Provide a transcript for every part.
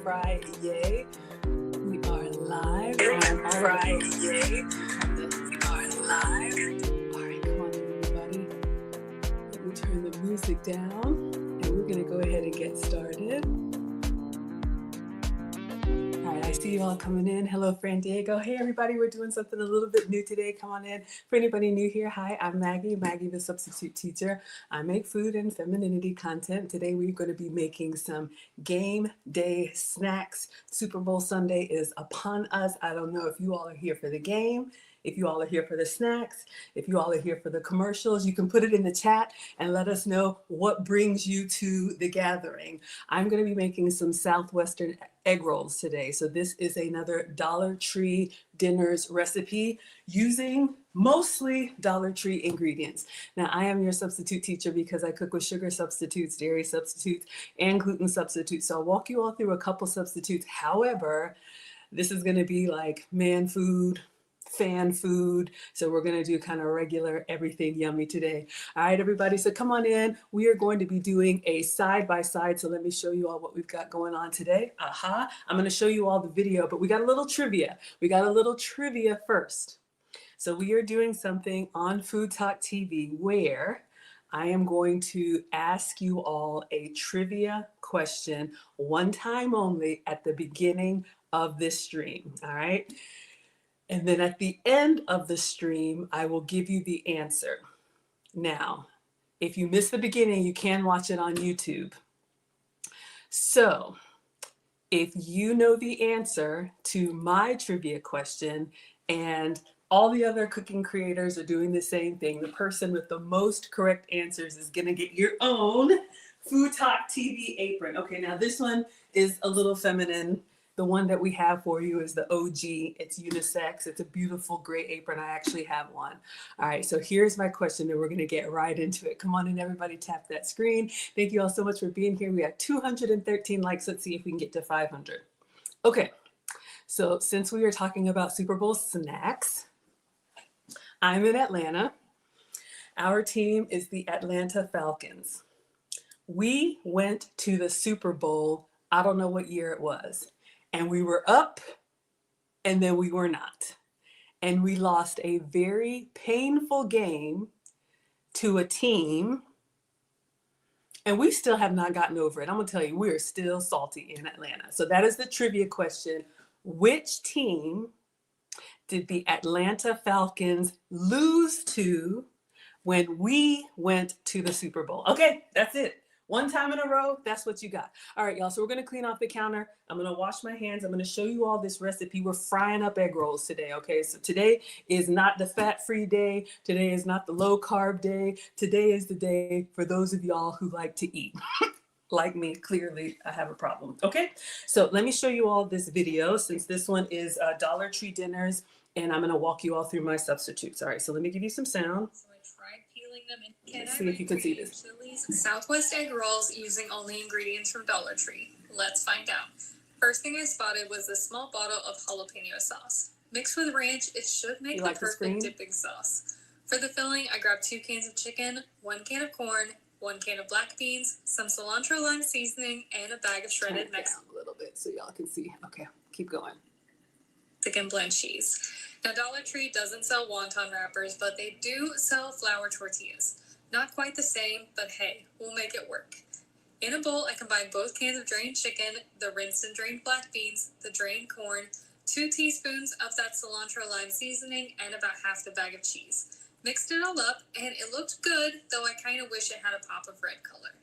Friday. We are live on Friday. We are live. All right, come on in, everybody. Let me turn the music down, and we're going to go ahead and get started. All right, I see you all coming in. Hello, Fran Diego. Hey, everybody. We're doing something a little bit new today. Come on in. For anybody new here, hi, I'm Maggie, the substitute teacher. I make food and femininity content. Today, we're going to be making some game day snacks. Super Bowl Sunday is upon us. I don't know if you all are here for the game, if you all are here for the snacks, if you all are here for the commercials. You can put it in the chat and let us know what brings you to the gathering. I'm going to be making some Southwestern egg rolls today. So this is another Dollar Tree dinners recipe using mostly Dollar Tree ingredients. Now, I am your substitute teacher because I cook with sugar substitutes, dairy substitutes, and gluten substitutes. So I'll walk you all through a couple substitutes. However, this is going to be like man food, fan food. So we're going to do kind of regular everything yummy today. All right, everybody. So come on in. We are going to be doing a side by side. So let me show you all what we've got going on today. I'm going to show you all the video, but we got a little trivia. We got a little trivia first. So we are doing something on Food Talk TV where I am going to ask you all a trivia question one time only at the beginning of this stream. All right. And then at the end of the stream, I will give you the answer. Now, if you miss the beginning, you can watch it on YouTube. So if you know the answer to my trivia question and all the other cooking creators are doing the same thing, the person with the most correct answers is going to get your own Food Talk TV apron. Okay, now this one is a little feminine. The one that we have for you is the OG. It's unisex. It's a beautiful gray apron. I actually have one. All right, so here's my question, and we're going to get right into it. Come on in, everybody. Tap that screen. Thank you all so much for being here. We have 213 likes. Let's see if we can get to 500. Okay, so since we are talking about Super Bowl snacks, I'm in Atlanta. Our team is the Atlanta Falcons. We went to the Super Bowl, I don't know what year it was. And we were up, and then we were not. And we lost a very painful game to a team, and we still have not gotten over it. I'm going to tell you, we're still salty in Atlanta. So that is the trivia question. Which team did the Atlanta Falcons lose to when we went to the Super Bowl? Okay, that's it. One time in a row, that's what you got. All right, y'all, so we're going to clean off the counter. I'm going to wash my hands. I'm going to show you all this recipe. We're frying up egg rolls today, okay? So today is not the fat-free day. Today is not the low-carb day. Today is the day for those of y'all who like to eat. Like me, clearly, I have a problem, okay? So let me show you all this video since this one is Dollar Tree dinners, and I'm going to walk you all through my substitutes. All right, so let me give you some sound. Let's see if you can see this. Southwest egg rolls using only ingredients from Dollar Tree. Let's find out. First thing I spotted was a small bottle of jalapeno sauce. Mixed with ranch, it should make the perfect dipping sauce. For the filling, I grabbed 2 cans of chicken, 1 can of corn, 1 can of black beans, some cilantro lime seasoning, and a bag of shredded Mexican. A little bit so y'all can see. Okay, keep going. Mexican blend cheese. Now, Dollar Tree doesn't sell wonton wrappers, but they do sell flour tortillas. Not quite the same, but hey, we'll make it work. In a bowl, I combined both cans of drained chicken, the rinsed and drained black beans, the drained corn, 2 teaspoons of that cilantro lime seasoning, and about half the bag of cheese. Mixed it all up, and it looked good, though I kind of wish it had a pop of red color.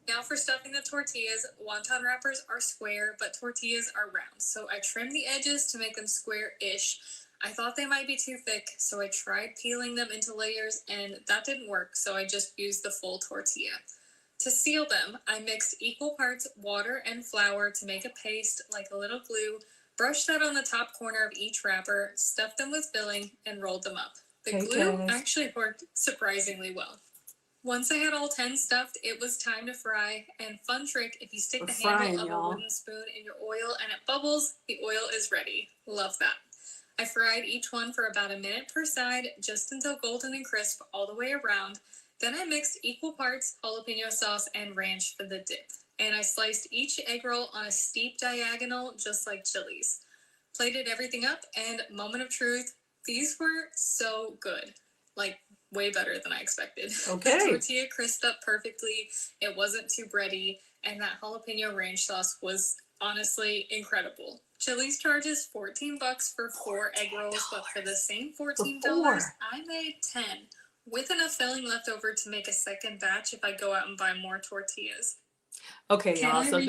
Now for stuffing the tortillas, wonton wrappers are square, but tortillas are round. So I trimmed the edges to make them square-ish. I thought they might be too thick, so I tried peeling them into layers, and that didn't work, so I just used the full tortilla. To seal them, I mixed equal parts water and flour to make a paste like a little glue, brushed that on the top corner of each wrapper, stuffed them with filling, and rolled them up. The glue actually worked surprisingly well. Once I had all 10 stuffed, it was time to fry. And fun trick, if you stick the handle of a wooden spoon in your oil and it bubbles, the oil is ready. Love that. I fried each one for about a minute per side, just until golden and crisp all the way around. Then I mixed equal parts jalapeno sauce and ranch for the dip. and I sliced each egg roll on a steep diagonal, just like Chili's. Plated everything up, and moment of truth, these were so good. Like, way better than I expected. Okay. The tortilla crisped up perfectly, it wasn't too bready, and that jalapeno ranch sauce was honestly incredible. Chili's charges $14 for 4 egg rolls, but for the same $14, I made 10, with enough filling left over to make a second batch if I go out and buy more tortillas. Okay, y'all, so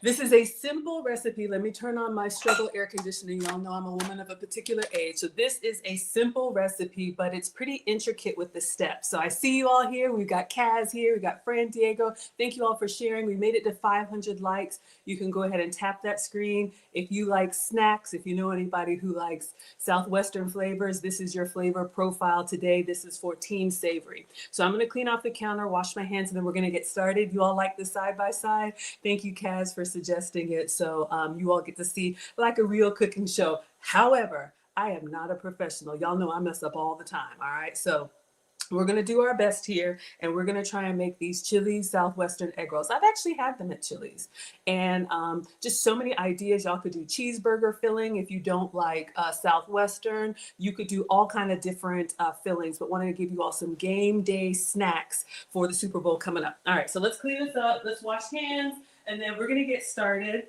this is a simple recipe. Let me turn on my struggle air conditioning. Y'all know I'm a woman of a particular age. So this is a simple recipe, but it's pretty intricate with the steps. So I see you all here. We've got Kaz here. We got Fran Diego. Thank you all for sharing. We made it to 500 likes. You can go ahead and tap that screen. If you like snacks, if you know anybody who likes Southwestern flavors, this is your flavor profile today. This is for Team Savory. So I'm going to clean off the counter, wash my hands, and then we're going to get started. You all like the side-by-side? Thank you, Kaz, for suggesting it. So you all get to see like a real cooking show. However, I am not a professional. Y'all know I mess up all the time. All right. So we're going to do our best here, and we're going to try and make these Chili's Southwestern egg rolls. I've actually had them at Chili's, and just so many ideas. Y'all could do cheeseburger filling if you don't like Southwestern. You could do all kind of different fillings, but wanted to give you all some game day snacks for the Super Bowl coming up. All right, so let's clean this up. Let's wash hands, and then we're going to get started.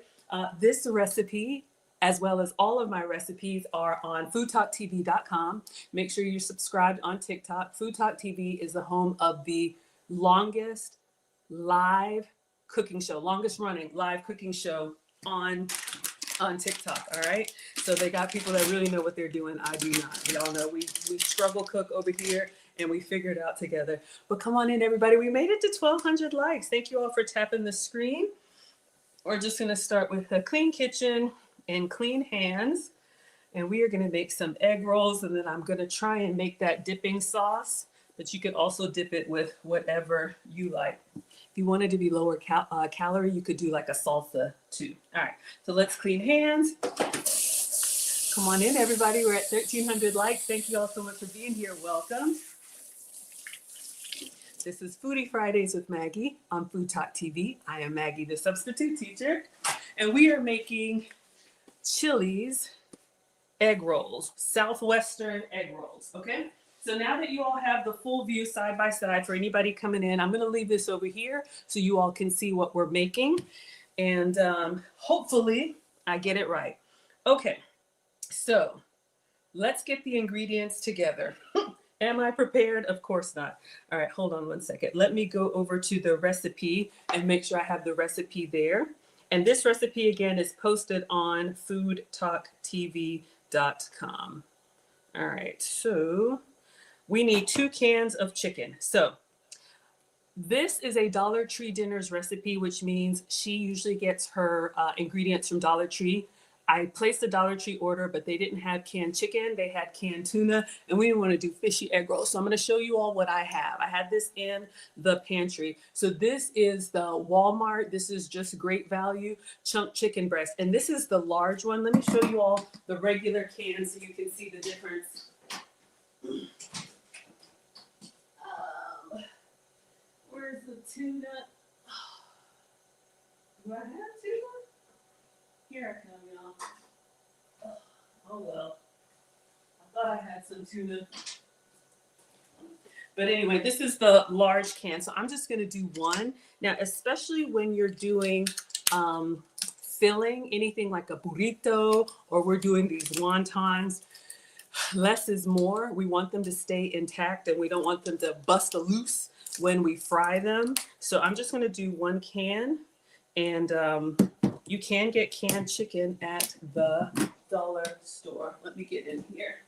This recipe, as well as all of my recipes, are on foodtalktv.com. Make sure you're subscribed on TikTok. Food Talk TV is the home of the longest live cooking show, longest running live cooking show on TikTok. All right. So they got people that really know what they're doing. I do not. Y'all know we struggle cook over here, and we figure it out together. But come on in, everybody. We made it to 1,200 likes. Thank you all for tapping the screen. We're just going to start with a clean kitchen and clean hands, and we are going to make some egg rolls, and then I'm going to try and make that dipping sauce, but you could also dip it with whatever you like. If you wanted to be lower calorie, you could do like a salsa too. All right, so let's clean hands. Come on in, everybody. We're at 1,300 likes. Thank you all so much for being here. Welcome. This is Foodie Fridays with Maggie on Food Talk TV. I am Maggie, the substitute teacher, and we are making Chili's egg rolls, Southwestern egg rolls, okay? So now that you all have the full view side by side for anybody coming in, I'm gonna leave this over here so you all can see what we're making, and hopefully I get it right. Okay, so let's get the ingredients together. Am I prepared? Of course not. All right, hold on one second. Let me go over to the recipe and make sure I have the recipe there. And this recipe, again, is posted on foodtalktv.com. All right, so we need 2 cans of chicken. So this is a Dollar Tree dinners recipe, which means she usually gets her ingredients from Dollar Tree. I placed a Dollar Tree order, but they didn't have canned chicken. They had canned tuna, and we didn't want to do fishy egg rolls. So I'm going to show you all what I have. I had this in the pantry. So this is the Walmart. This is just great value chunk chicken breast. And this is the large one. Let me show you all the regular cans so you can see the difference. Where's the tuna? Do I have tuna? Here I come, y'all. Oh well. I thought I had some tuna. But anyway, this is the large can. So I'm just going to do one. Now, especially when you're doing filling, anything like a burrito, or we're doing these wontons, less is more. We want them to stay intact, and we don't want them to bust loose when we fry them. So I'm just going to do 1 can, and you can get canned chicken at the dollar store. Let me get in here.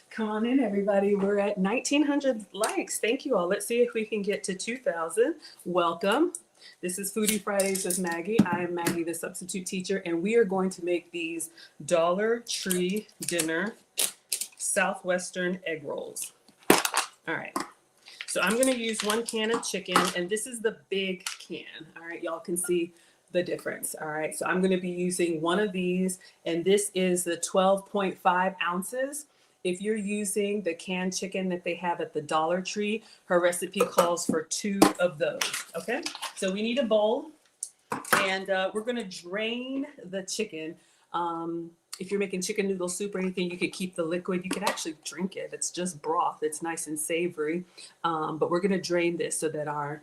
Come on in, everybody. We're at 1,900 likes. Thank you all. Let's see if we can get to 2,000. Welcome. This is Foodie Fridays with Maggie. I am Maggie, the substitute teacher, and we are going to make these Dollar Tree dinner Southwestern egg rolls. All right. So I'm going to use 1 can of chicken, and this is the big can. All right, y'all can see the difference. All right, so I'm going to be using one of these, and this is the 12.5 ounces. If you're using the canned chicken that they have at the Dollar Tree, her recipe calls for 2 of those, okay? So we need a bowl, and we're gonna drain the chicken. If you're making chicken noodle soup or anything, you could keep the liquid. You could actually drink it. It's just broth. It's nice and savory. But we're gonna drain this so that our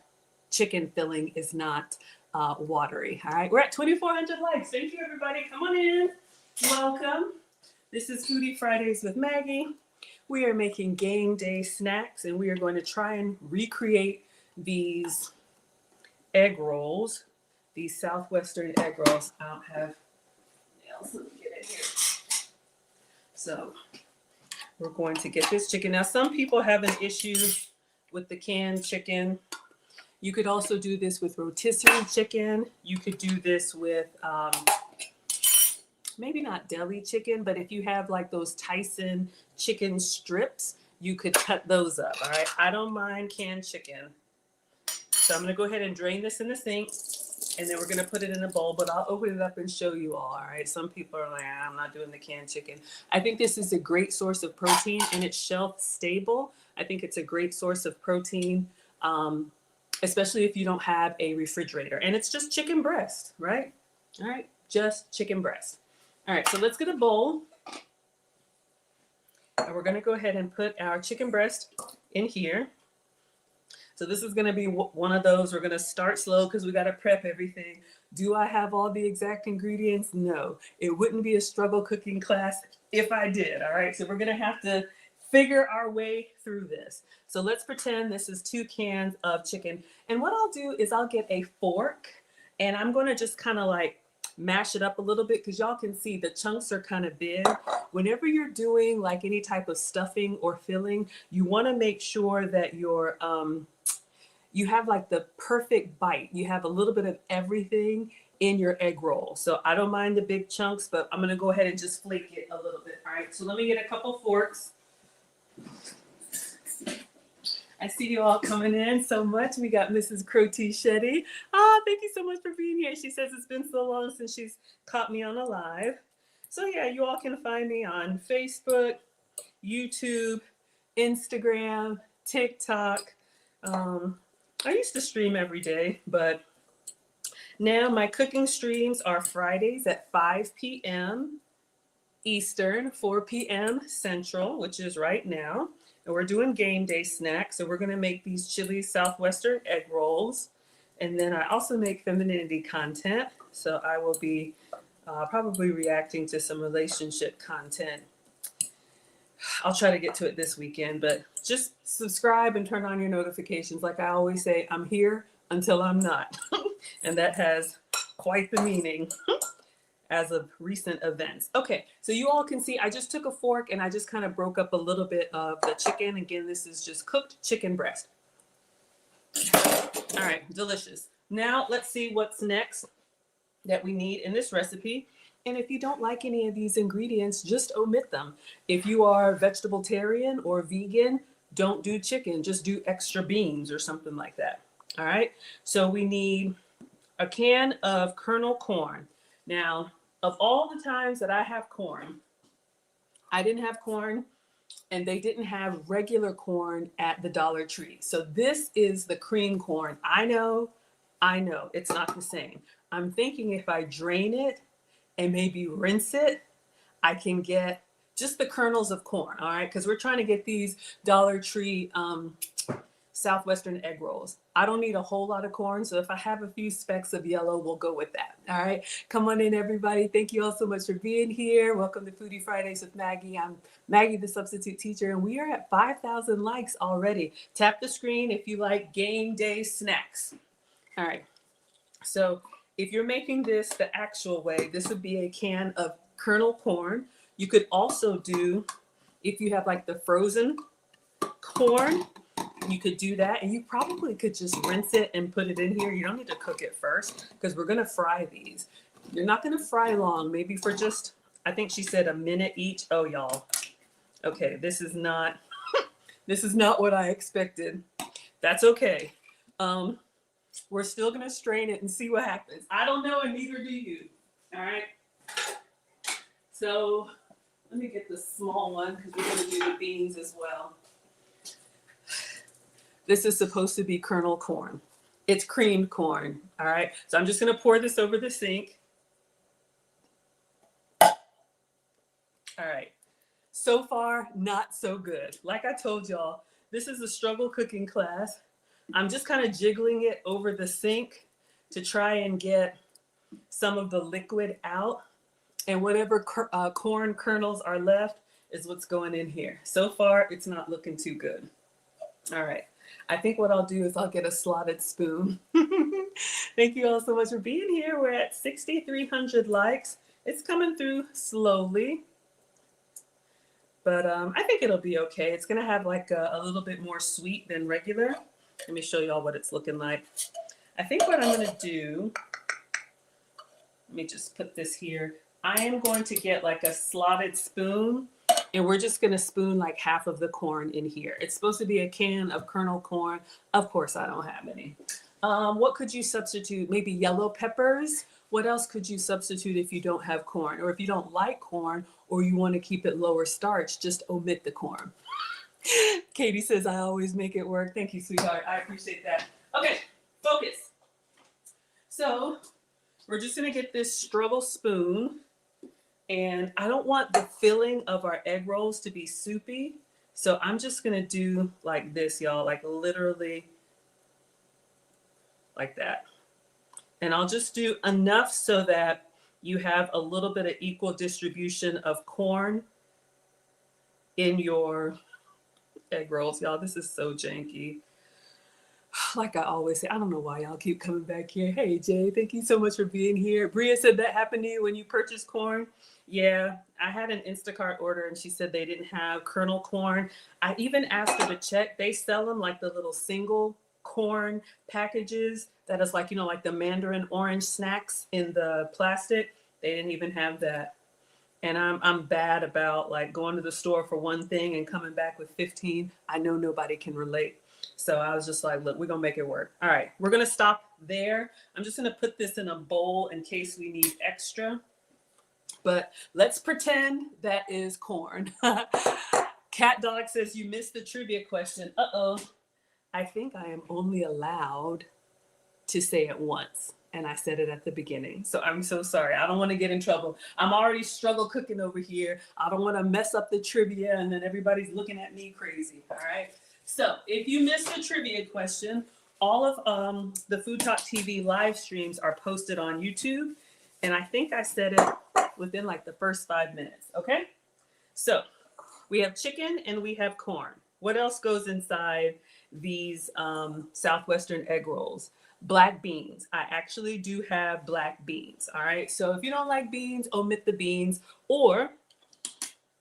chicken filling is not watery. All right, we're at 2,400 likes. Thank you, everybody. Come on in. Welcome. This is Foodie Fridays with Maggie. We are making game day snacks, and we are going to try and recreate these egg rolls, these Southwestern egg rolls. I don't have nails. Let me get it here. So we're going to get this chicken. Now, some people have an issue with the canned chicken. You could also do this with rotisserie chicken. You could do this with maybe not deli chicken, but if you have like those Tyson chicken strips, you could cut those up. All right. I don't mind canned chicken. So I'm going to go ahead and drain this in the sink, and then we're going to put it in a bowl, but I'll open it up and show you all. All right. Some people are like, I'm not doing the canned chicken. I think this is a great source of protein, and it's shelf stable. I think it's a great source of protein, especially if you don't have a refrigerator. And it's just chicken breast, right? All right. Just chicken breast. All right. So let's get a bowl. And we're going to go ahead and put our chicken breast in here. So this is going to be one of those. We're going to start slow because we got to prep everything. Do I have all the exact ingredients? No. It wouldn't be a struggle cooking class if I did. All right. So we're going to have to figure our way through this. So let's pretend this is 2 cans of chicken. And what I'll do is I'll get a fork, and I'm going to just kind of like mash it up a little bit because y'all can see the chunks are kind of big. Whenever you're doing like any type of stuffing or filling, you want to make sure that you have like the perfect bite. You have a little bit of everything in your egg roll. So I don't mind the big chunks, but I'm going to go ahead and just flake it a little bit. All right. So let me get a couple forks. I see you all coming in so much. We got Mrs. Crotty Shetty. Thank you so much for being here. She says it's been so long since she's caught me on a live. So yeah, you all can find me on Facebook, YouTube, Instagram, TikTok. I used to stream every day, but now my cooking streams are Fridays at 5 p.m. Eastern, 4 p.m. Central, which is right now. And we're doing game day snacks. So we're going to make these chili Southwestern egg rolls. And then I also make femininity content. So I will be probably reacting to some relationship content. I'll try to get to it this weekend, but just subscribe and turn on your notifications. Like I always say, I'm here until I'm not. And that has quite the meaning as of recent events. Okay, so you all can see I just took a fork and I just kind of broke up a little bit of the chicken. Again, this is just cooked chicken breast. All right, delicious. Now let's see what's next that we need in this recipe. And if you don't like any of these ingredients, just omit them. If you are vegetarian or vegan, don't do chicken, just do extra beans or something like that. All right, so we need a can of kernel corn. Now, of all the times that I have corn, I didn't have corn and they didn't have regular corn at the Dollar Tree. So this is the cream corn. I know, it's not the same. I'm thinking if I drain it and maybe rinse it, I can get just the kernels of corn, all right? Because we're trying to get these Dollar Tree Southwestern egg rolls. I don't need a whole lot of corn, so if I have a few specks of yellow, we'll go with that, all right? Come on in, everybody. Thank you all so much for being here. Welcome to Foodie Fridays with Maggie. I'm Maggie, the substitute teacher, and we are at 5,000 likes already. Tap the screen if you like game day snacks. All right, so if you're making this the actual way, this would be a can of kernel corn. You could also do, if you have like the frozen corn, you could do that, and you probably could just rinse it and put it in here. You don't need to cook it first because we're going to fry these. You're not going to fry long, maybe for just, I think she said a minute each. Oh, y'all. Okay, this is not what I expected. That's okay. We're still going to strain it and see what happens. I don't know, and neither do you. All right. So Let me get the small one because we're going to do the beans as well. This is supposed to be kernel corn. It's creamed corn, all right? So I'm just going to pour this over the sink. All right. So far, not so good. Like I told y'all, this is a struggle cooking class. I'm just kind of jiggling it over the sink to try and get some of the liquid out. And whatever corn kernels are left is what's going in here. So far, it's not looking too good. All right. I think what I'll do is I'll get a slotted spoon. Thank you all so much for being here. We're at 6,300 likes. It's coming through slowly, but I think it'll be okay. It's going to have like a little bit more sweet than regular. Let me show y'all what it's looking like. I think what I'm going to do, let me just put this here. I am going to get like a slotted spoon, and we're just going to spoon like half of the corn in here. It's supposed to be a can of kernel corn. Of course, I don't have any. What could you substitute? Maybe yellow peppers. What else could you substitute if you don't have corn? Or if you don't like corn or you want to keep it lower starch, just omit the corn. Katie says, I always make it work. Thank you, sweetheart. I appreciate that. Okay, focus. So we're just going to get this struggle spoon. And I don't want the filling of our egg rolls to be soupy. So I'm just going to do like this, y'all, like literally like that. And I'll just do enough so that you have a little bit of equal distribution of corn in your egg rolls. Y'all, this is so janky. Like I always say, I don't know why y'all keep coming back here. Hey, Jay, thank you so much for being here. Bria said that happened to you when you purchased corn. Yeah, I had an Instacart order and she said they didn't have kernel corn. I even asked her to check. They sell them like the little single corn packages that is like, you know, like the mandarin orange snacks in the plastic. They didn't even have that. And I'm bad about like going to the store for one thing and coming back with 15. I know nobody can relate. So I was just like, look, we're going to make it work. All right, we're going to stop there. I'm just going to put this in a bowl in case we need extra. But let's pretend that is corn. Cat Dog says you missed the trivia question. Uh-oh. I think I am only allowed to say it once. And I said it at the beginning. So I'm so sorry. I don't want to get in trouble. I'm already struggle cooking over here. I don't want to mess up the trivia and then everybody's looking at me crazy. All right. So if you missed the trivia question, all of the Food Talk TV live streams are posted on YouTube. And I think I said it within like the first 5 minutes. Okay. So we have chicken and we have corn. What else goes inside these Southwestern egg rolls? Black beans. I actually do have black beans. All right. So if you don't like beans, omit the beans. Or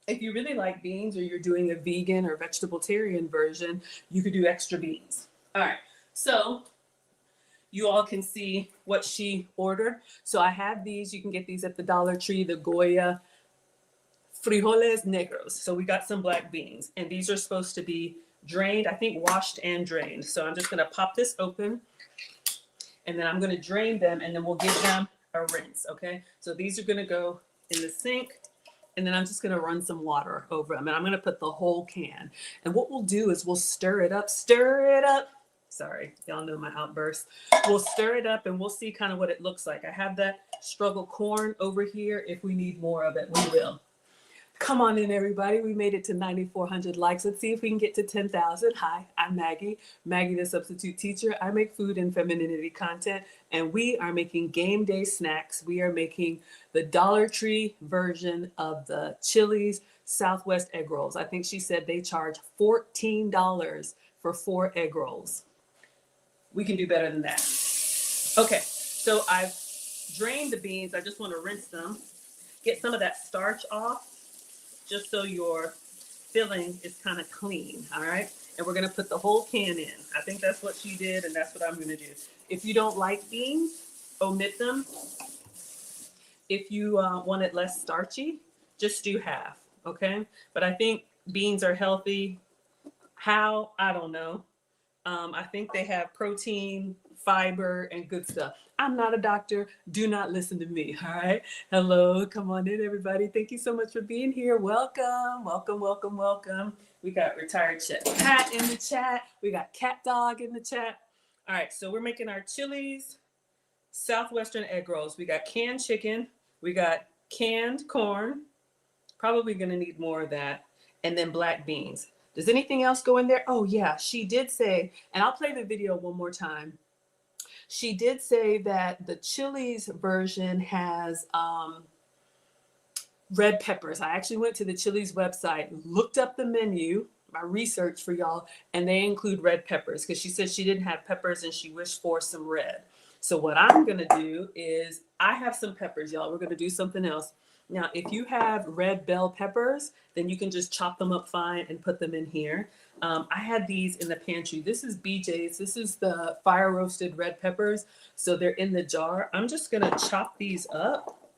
if you really like beans or you're doing a vegan or vegetarian version, you could do extra beans. All right. So you all can see what she ordered. So I have these. You can get these at the Dollar Tree, the Goya frijoles negros. So we got some black beans. And these are supposed to be drained, I think washed and drained. So I'm just going to pop this open. And then I'm going to drain them and then we'll give them a rinse, okay? So these are going to go in the sink and then I'm just going to run some water over them. And I'm going to put the whole can. And what we'll do is we'll stir it up. Sorry, y'all know my outburst. We'll stir it up and we'll see kind of what it looks like. I have that struggle corn over here. If we need more of it, we will. Come on in, everybody. We made it to 9,400 likes. Let's see if we can get to 10,000. Hi, I'm Maggie. Maggie, the substitute teacher. I make food and femininity content, and we are making game day snacks. We are making the Dollar Tree version of the Chili's Southwest egg rolls. I think she said they charge $14 for 4 egg rolls. We can do better than that. Okay, so I've drained the beans. I just want to rinse them. Get some of that starch off, just so your filling is kind of clean, all right? And we're gonna put the whole can in. I think that's what she did, and that's what I'm gonna do. If you don't like beans, omit them. If you want it less starchy, just do half, okay? But I think beans are healthy. How? I don't know. I think they have protein, fiber, and good stuff. I'm not a doctor. Do not listen to me. All right. Hello. Come on in, everybody. Thank you so much for being here. Welcome. Welcome, welcome, welcome. We got retired Chef Pat in the chat. We got Cat Dog in the chat. All right. So we're making our Chili's Southwestern egg rolls. We got canned chicken. We got canned corn. Probably going to need more of that. And then black beans. Does anything else go in there? Oh, yeah. She did say, and I'll play the video one more time. She did say that the Chili's version has red peppers. I actually went to the Chili's website, looked up the menu, my research for y'all, and they include red peppers because she said she didn't have peppers and she wished for some red. So what I'm going to do is I have some peppers, y'all. We're going to do something else. Now, if you have red bell peppers, then you can just chop them up fine and put them in here. I had these in the pantry. This is BJ's. This is the fire roasted red peppers. So they're in the jar. I'm just going to chop these up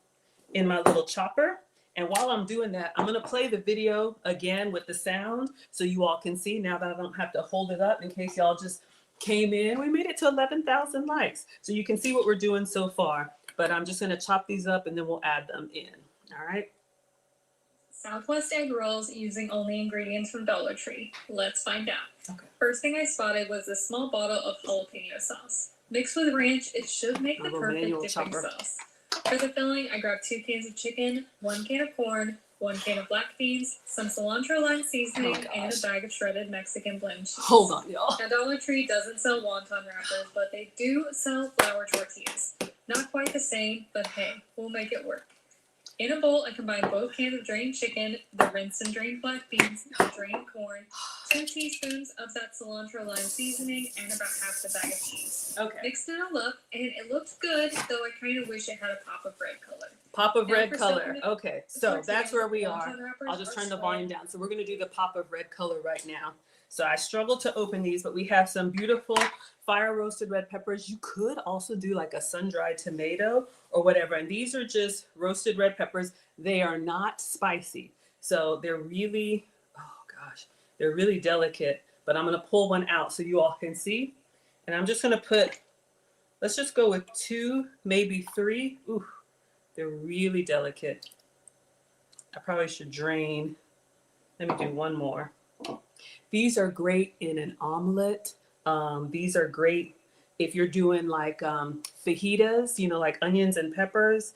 in my little chopper. And while I'm doing that, I'm going to play the video again with the sound so you all can see now that I don't have to hold it up in case y'all just came in. We made it to 11,000 likes. So you can see what we're doing so far. But I'm just going to chop these up and then we'll add them in. All right. Southwest egg rolls using only ingredients from Dollar Tree. Let's find out. Okay. First thing I spotted was a small bottle of jalapeno sauce. Mixed with ranch, it should make the perfect dipping sauce. For the filling, I grabbed 2 cans of chicken, 1 can of corn, 1 can of black beans, some cilantro lime seasoning, and a bag of shredded Mexican blend cheese. Hold on, y'all. Now, Dollar Tree doesn't sell wonton wrappers, but they do sell flour tortillas. Not quite the same, but hey, we'll make it work. In a bowl, I combine both cans of drained chicken, the rinsed and drained black beans, the drained corn, 2 teaspoons of that cilantro lime seasoning, and about half the bag of cheese. Okay. Mixed it all up, and it looks good, though I kind of wish it had a pop of red color. Pop of Now red for color. stuffing it, Okay, so tortillas that's where we with are. wonton wrappers I'll just are turn the small. volume down. So we're going to do the pop of red color right now. So I struggled to open these, but we have some beautiful fire roasted red peppers. You could also do like a sun-dried tomato or whatever. And these are just roasted red peppers. They are not spicy. So they're really, oh gosh, they're really delicate. But I'm going to pull one out so you all can see. And I'm just going to put, let's just go with 2, maybe 3. Ooh, they're really delicate. I probably should drain. Let me do one more. These are great in an omelet. These are great if you're doing like fajitas, you know, like onions and peppers.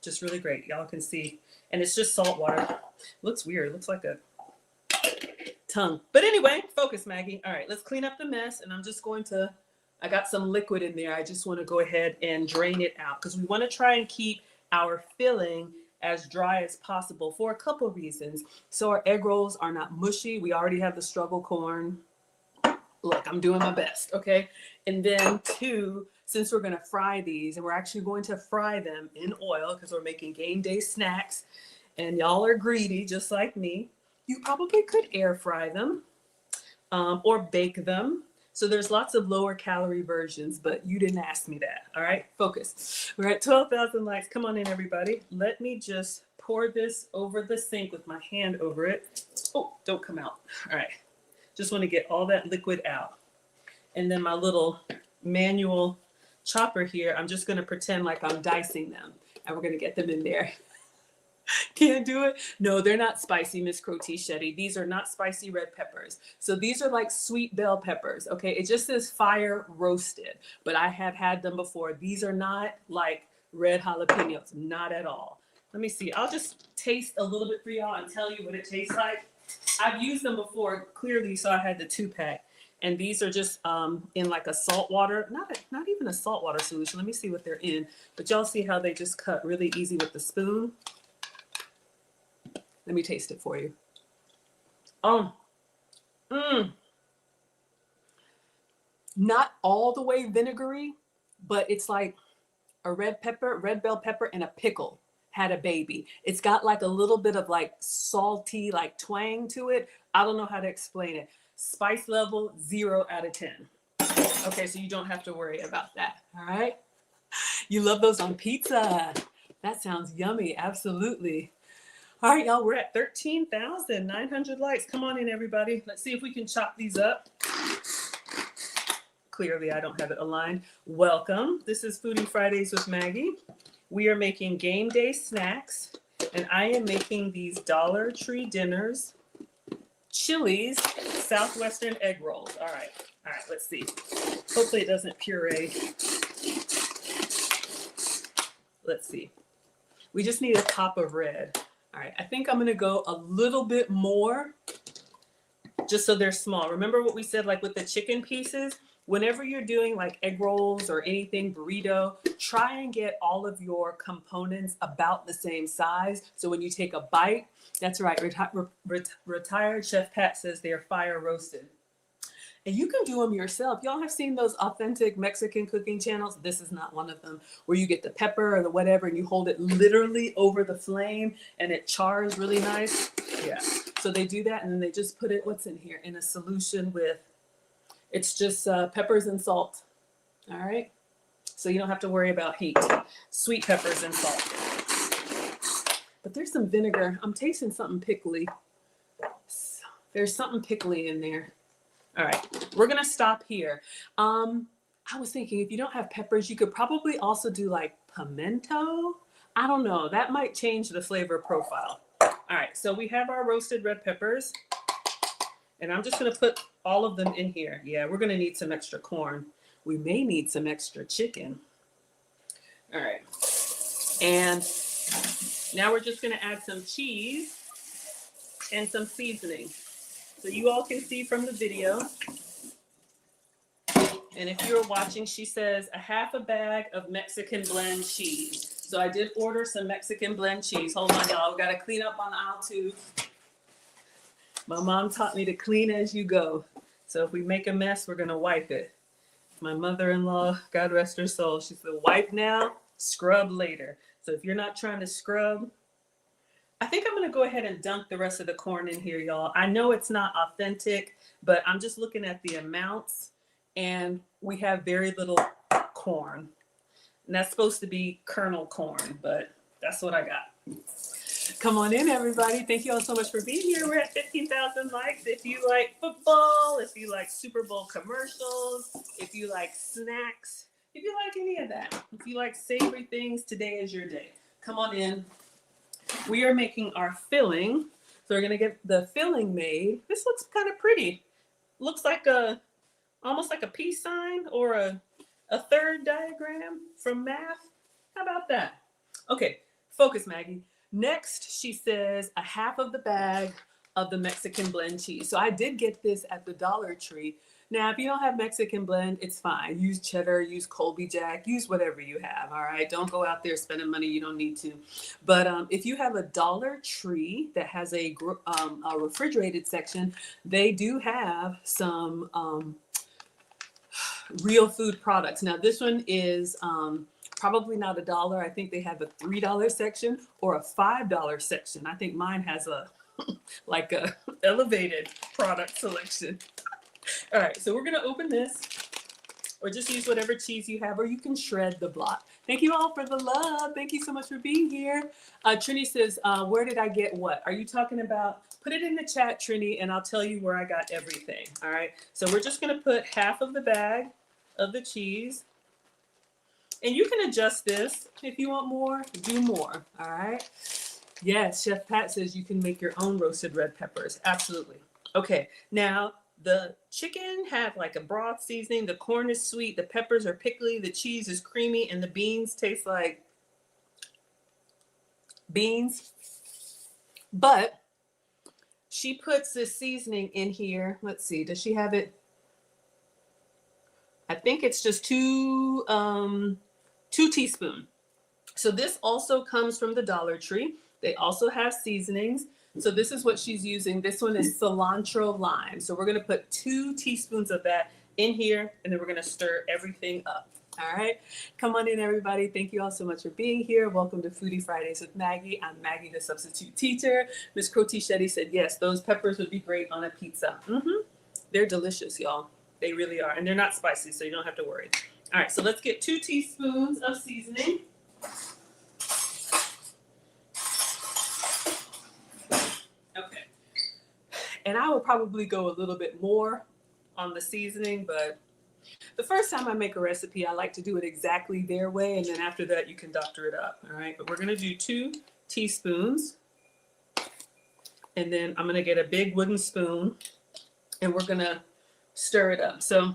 Just really great. Y'all can see. And it's just salt water. Looks weird. Looks like a tongue. But anyway, focus, Maggie. All right, let's clean up the mess. And I'm just going to, I got some liquid in there. I just want to go ahead and drain it out because we want to try and keep our filling as dry as possible for a couple of reasons. So our egg rolls are not mushy. We already have the struggle corn. Look, I'm doing my best, okay? And then 2, since we're gonna fry these, and we're actually going to fry them in oil because we're making game day snacks, and y'all are greedy just like me, you probably could air fry them or bake them. So there's lots of lower calorie versions, but you didn't ask me that. All right, focus. We're at 12,000 likes. Come on in, everybody. Let me just pour this over the sink with my hand over it. Oh, don't come out. All right. Just want to get all that liquid out. And then my little manual chopper here, I'm just going to pretend like I'm dicing them. And we're going to get them in there. Can't do it? No, they're not spicy, Miss Crotichetti. These are not spicy red peppers. So these are like sweet bell peppers, okay? It just says fire roasted, but I have had them before. These are not like red jalapenos, not at all. Let me see. I'll just taste a little bit for y'all and tell you what it tastes like. I've used them before, clearly, so I had the 2-pack. And these are just in like a salt water, not even a salt water solution. Let me see what they're in. But y'all see how they just cut really easy with the spoon? Let me taste it for you. Not all the way vinegary, but it's like a red bell pepper, and a pickle had a baby. It's got like a little bit of like salty, like twang to it. I don't know how to explain it. Spice level, 0 out of 10. Okay, so you don't have to worry about that. All right. You love those on pizza. That sounds yummy. Absolutely. All right, y'all, we're at 13,900 likes. Come on in, everybody. Let's see if we can chop these up. clearly I don't have it aligned. Welcome. This is Foodie Fridays with Maggie. We are making game day snacks, and I am making these Dollar Tree dinners, Chili's Southwestern egg rolls. All right, let's see. Hopefully it doesn't puree. Let's see. We just need a top of red. All right, I think I'm gonna go a little bit more just so they're small. Remember what we said, like with the chicken pieces? Whenever you're doing like egg rolls or anything, burrito, try and get all of your components about the same size. So when you take a bite, that's right, retired Chef Pat says they are fire roasted. And you can do them yourself. Y'all have seen those authentic Mexican cooking channels. This is not one of them, where you get the pepper or the whatever and you hold it literally over the flame and it chars really nice. Yeah. So they do that and then they just put it, what's in here? In a solution with, it's just peppers and salt. All right. So you don't have to worry about heat. Sweet peppers and salt. But there's some vinegar. I'm tasting something pickly. There's something pickly in there. All right, we're gonna stop here. I was thinking if you don't have peppers, you could probably also do like pimento. I don't know, that might change the flavor profile. All right, so we have our roasted red peppers and I'm just gonna put all of them in here. Yeah, we're gonna need some extra corn. We may need some extra chicken. All right, and now we're just gonna add some cheese and some seasoning. So you all can see from the video. And if you're watching, she says a half a bag of Mexican blend cheese. So I did order some Mexican blend cheese. Hold on, y'all. We got to clean up on aisle 2. My mom taught me to clean as you go. So if we make a mess, we're going to wipe it. My mother-in-law, God rest her soul, she said, wipe now, scrub later. So if you're not trying to scrub, I think I'm going to go ahead and dunk the rest of the corn in here, y'all. I know it's not authentic, but I'm just looking at the amounts, and we have very little corn. And that's supposed to be kernel corn, but that's what I got. Come on in, everybody. Thank you all so much for being here. We're at 15,000 likes. If you like football, if you like Super Bowl commercials, if you like snacks, if you like any of that, if you like savory things, today is your day. Come on in. We are making our filling. So we're gonna get the filling made. This looks kind of pretty. Looks like almost like a peace sign or a third diagram from math. How about that? Okay, focus, Maggie. Next, she says a half of the bag of the Mexican blend cheese. So I did get this at the Dollar Tree. Now, if you don't have Mexican blend, it's fine. Use cheddar, use Colby Jack, use whatever you have, all right? Don't go out there spending money you don't need to. But if you have a Dollar Tree that has a refrigerated section, they do have some real food products. Now, this one is probably not $1. I think they have a $3 section or a $5 section. I think mine has a like a elevated product selection. All right, so we're gonna open this, or just use whatever cheese you have, or you can shred the block. Thank you all for the love. Thank you so much for being here. Trini says, where did I get what? Are you talking about? Put it in the chat, Trini, and I'll tell you where I got everything. All right, so we're just gonna put half of the bag of the cheese. And you can adjust this. If you want more, do more, all right? Yes, Chef Pat says you can make your own roasted red peppers. Absolutely. Okay, now the chicken had like a broth seasoning. The corn is sweet. The peppers are pickly. The cheese is creamy. And the beans taste like beans. But she puts this seasoning in here. Let's see. Does she have it? I think it's just 2 teaspoons. So this also comes from the Dollar Tree. They also have seasonings. So this is what she's using. This one is cilantro lime. So we're going to put 2 teaspoons of that in here, and then we're going to stir everything up. All right. Come on in, everybody. Thank you all so much for being here. Welcome to Foodie Fridays with Maggie. I'm Maggie, the substitute teacher. Miss Croti Shetty said, yes, those peppers would be great on a pizza. They're delicious, y'all. They really are. And they're not spicy, so you don't have to worry. All right. So let's get 2 teaspoons of seasoning. Okay. And I would probably go a little bit more on the seasoning, but The first time I make a recipe, I like to do it exactly their way, and then after that, you can doctor it up. All right, but we're gonna do 2 teaspoons, and then I'm gonna get a big wooden spoon, and we're gonna stir it up. So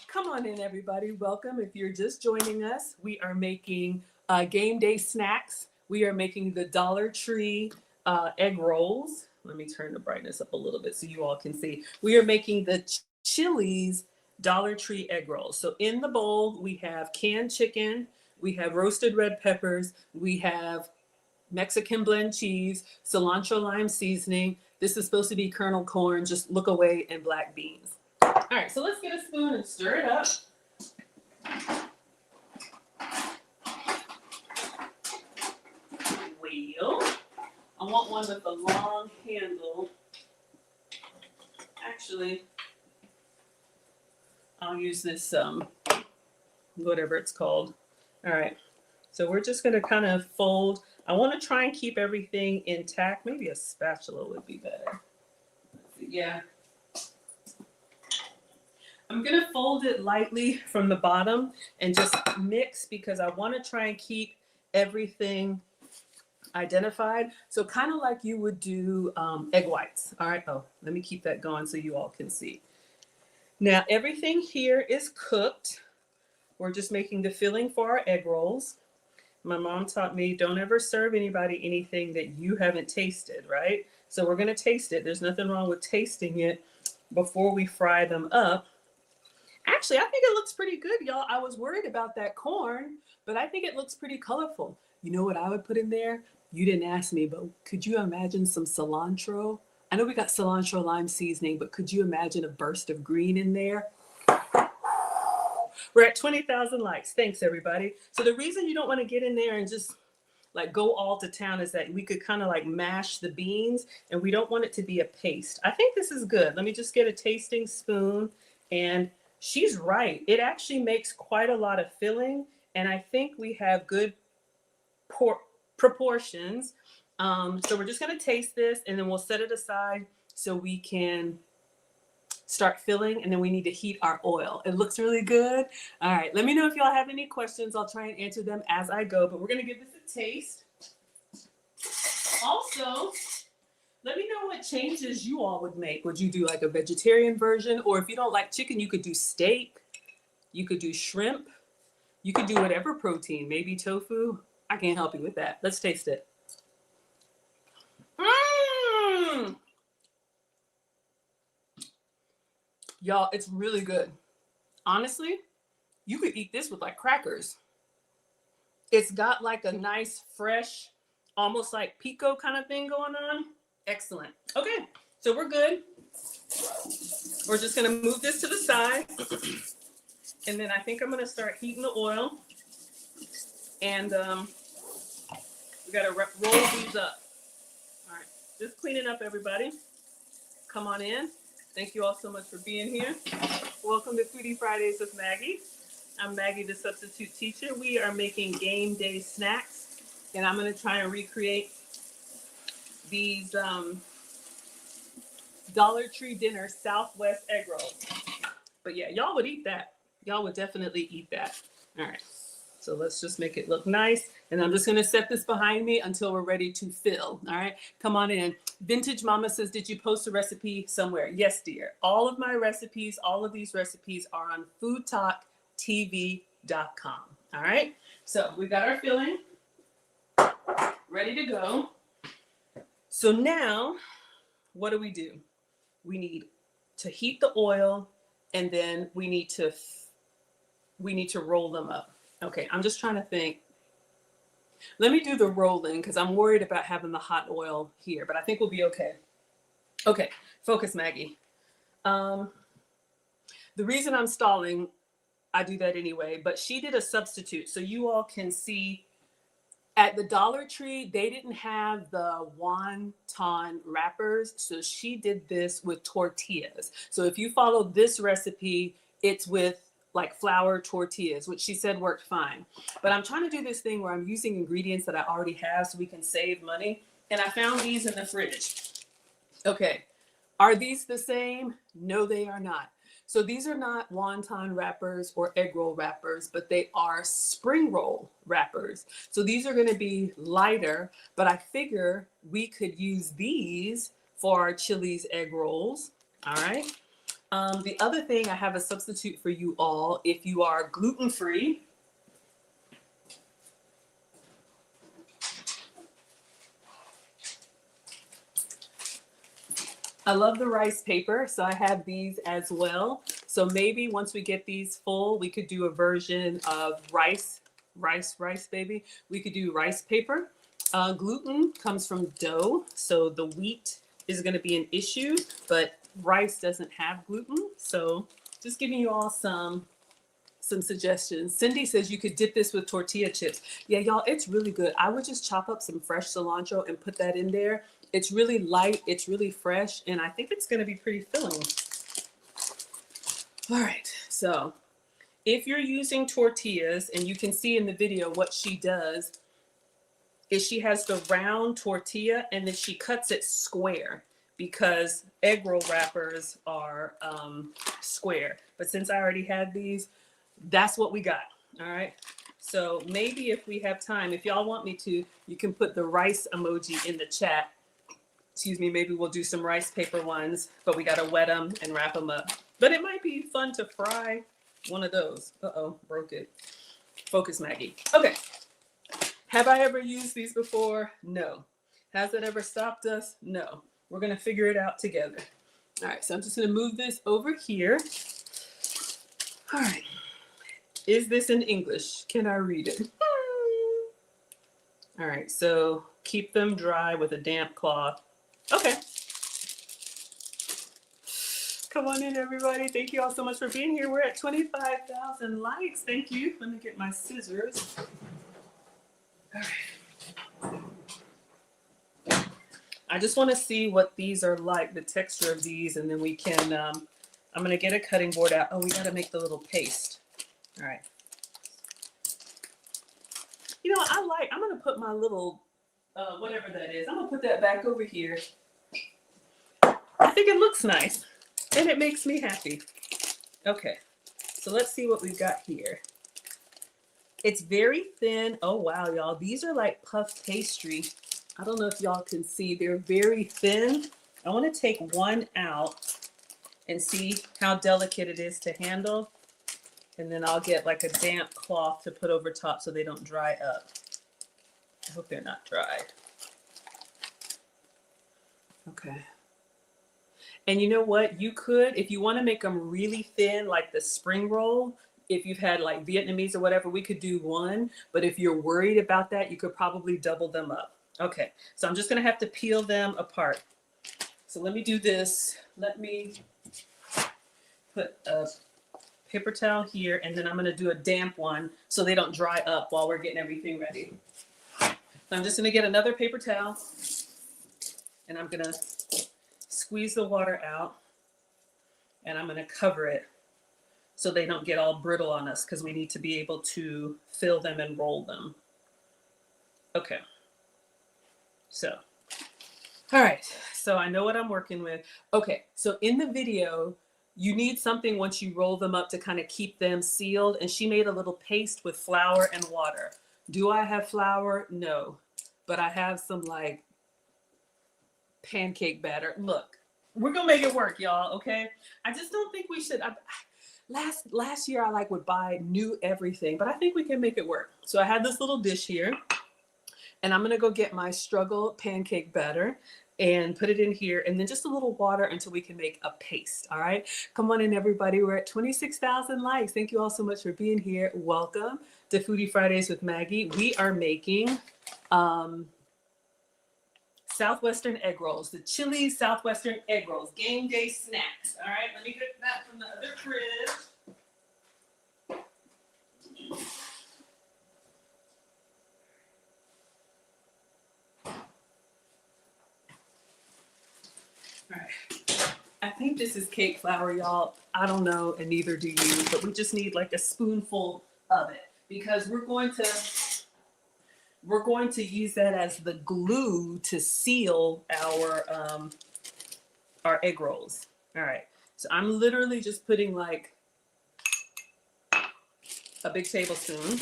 come on in, everybody. Welcome. If you're just joining us, we are making game day snacks. We are making the Dollar Tree egg rolls. Let me turn the brightness up a little bit so you all can see. We are making the Chili's Dollar Tree egg rolls. So in the bowl, we have canned chicken, we have roasted red peppers, we have Mexican blend cheese, cilantro lime seasoning. This is supposed to be kernel corn, just look away, and black beans. All right, so let's get a spoon and stir it up. Well, I want one with a long handle. Actually, I'll use this, whatever it's called. All right, so we're just gonna kind of fold. I wanna try and keep everything intact. Maybe a spatula would be better. Yeah. I'm gonna fold it lightly from the bottom and just mix because I wanna try and keep everything identified. So kind of like you would do egg whites. All right, oh, let me keep that going so you all can see. Now everything here is cooked. We're just making the filling for our egg rolls. My mom taught me don't ever serve anybody anything that you haven't tasted, right? So we're gonna taste it. There's nothing wrong with tasting it before we fry them up. Actually, I think it looks pretty good, y'all. I was worried about that corn, but I think it looks pretty colorful. You know what I would put in there? You didn't ask me, but could you imagine some cilantro? I know we got cilantro lime seasoning, but could you imagine a burst of green in there? We're at 20,000 likes. Thanks, everybody. So the reason you don't want to get in there and just like go all to town is that we could kind of like mash the beans, and we don't want it to be a paste. I think this is good. Let me just get a tasting spoon. And she's right. It actually makes quite a lot of filling, and I think we have good proportions. So we're just going to taste this, and then we'll set it aside so we can start filling, and then we need to heat our oil. It looks really good. All right, let me know if y'all have any questions. I'll try and answer them as I go, but we're going to give this a taste. Also, let me know what changes you all would make. Would you do like a vegetarian version? Or if you don't like chicken, you could do steak. You could do shrimp. You could do whatever protein, maybe tofu. I can't help you with that. Let's taste it. Y'all, it's really good. Honestly, you could eat this with like crackers. It's got like a nice, fresh, almost like pico kind of thing going on. Excellent. Okay, so we're good. We're just gonna move this to the side. And then I think I'm gonna start heating the oil. And we gotta roll these up. All right, just cleaning up, everybody. Come on in. Thank you all so much for being here. Welcome to Foodie Fridays with Maggie. I'm Maggie, the substitute teacher. We are making game day snacks, and I'm gonna try and recreate these Dollar Tree dinner Southwest egg rolls. But yeah, y'all would eat that. Y'all would definitely eat that. All right, so let's just make it look nice. And I'm just gonna set this behind me until we're ready to fill. All right, come on in. Vintage Mama says, did you post a recipe somewhere? Yes, dear. All of my recipes, all of these recipes are on foodtalktv.com. All right, so we got our filling ready to go. So now, what do? We need to heat the oil, and then we need to roll them up. Okay, I'm just trying to think. Let me do the rolling because I'm worried about having the hot oil here, but I think we'll be okay. Okay, focus, Maggie. The reason I'm stalling, I do that anyway, but she did a substitute so you all can see. At the Dollar Tree, they didn't have the wonton wrappers, so she did this with tortillas. So if you follow this recipe, it's with like flour tortillas, which she said worked fine. But I'm trying to do this thing where I'm using ingredients that I already have so we can save money. And I found these in the fridge. Okay, are these the same? No, they are not. So these are not wonton wrappers or egg roll wrappers, but they are spring roll wrappers. So these are going to be lighter, but I figure we could use these for our Chili's egg rolls. All right. The other thing, I have a substitute for you all. If you are gluten-free, I love the rice paper, so I have these as well. So maybe once we get these full, we could do a version of rice, baby. We could do rice paper. Gluten comes from dough, so the wheat is going to be an issue, but rice doesn't have gluten. So just giving you all some suggestions. Cindy says you could dip this with tortilla chips. Yeah, y'all, it's really good. I would just chop up some fresh cilantro and put that in there. It's really light, it's really fresh, and I think it's going to be pretty filling. All right, so if you're using tortillas, and you can see in the video what she does, is she has the round tortilla and then she cuts it square, because egg roll wrappers are square. But since I already had these, that's what we got. All right. So maybe if we have time, if y'all want me to, you can put the rice emoji in the chat. Excuse me, maybe we'll do some rice paper ones, but we got to wet them and wrap them up. But it might be fun to fry one of those. Uh-oh, broke it. Focus, Maggie. Okay. Have I ever used these before? No. Has it ever stopped us? No. We're going to figure it out together. All right, so I'm just going to move this over here. All right. Is this in English? Can I read it? All right, so keep them dry with a damp cloth. Okay. Come on in, everybody. Thank you all so much for being here. We're at 25,000 likes. Thank you. Let me get my scissors. All right. I just want to see what these are like, the texture of these, and then we can, I'm going to get a cutting board out. Oh, we got to make the little paste. All right. You know, I'm going to put my little, whatever that is, I'm going to put that back over here. I think it looks nice, and it makes me happy. Okay, so let's see what we've got here. It's very thin. Oh, wow, y'all. These are like puff pastry. I don't know if y'all can see. They're very thin. I want to take one out and see how delicate it is to handle. And then I'll get like a damp cloth to put over top so they don't dry up. I hope they're not dry. Okay. And you know what? You could, if you want to make them really thin, like the spring roll, if you've had like Vietnamese or whatever, we could do one. But if you're worried about that, you could probably double them up. Okay, so I'm just going to have to peel them apart. So let me do this. Let me put a paper towel here, and then I'm going to do a damp one so they don't dry up while we're getting everything ready. So I'm just going to get another paper towel, and I'm going to squeeze the water out, and I'm going to cover it so they don't get all brittle on us, because we need to be able to fill them and roll them. Okay. So, all right. So I know what I'm working with. Okay. So in the video, you need something once you roll them up to kind of keep them sealed. And she made a little paste with flour and water. Do I have flour? No. But I have some like pancake batter. Look, we're going to make it work, y'all. Okay. I just don't think we should. Last year, I like would buy new everything, but I think we can make it work. So I had this little dish here, and I'm going to go get my struggle pancake batter and put it in here, and then just a little water until we can make a paste. All right. Come on in, everybody. We're at 26,000 likes. Thank you all so much for being here. Welcome to Foodie Fridays with Maggie. We are making Southwestern egg rolls, the Chili's Southwestern egg rolls, game day snacks. All right. Let me get that from the other fridge. All right. I think this is cake flour, y'all. I don't know, and neither do you, but we just need like a spoonful of it, because we're going to use that as the glue to seal our egg rolls. All right. So I'm literally just putting like a big tablespoon.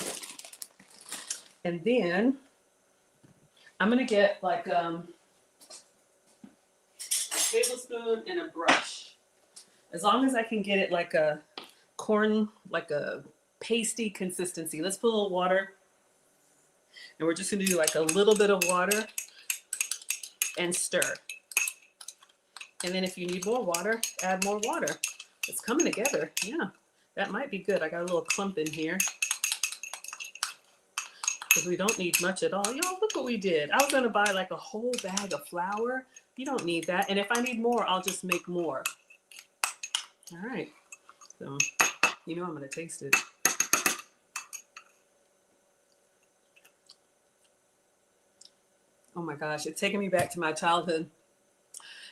And then I'm gonna get like a tablespoon and a brush. As long as I can get it like a like a pasty consistency. Let's put a little water. And we're just gonna do like a little bit of water and stir. And then if you need more water, add more water. It's coming together. Yeah, that might be good. I got a little clump in here because we don't need much at all. Y'all, look what we did. I was gonna buy like a whole bag of flour. You don't need that. And if I need more, I'll just make more. All right. So, you know I'm gonna taste it. Oh my gosh, it's taking me back to my childhood.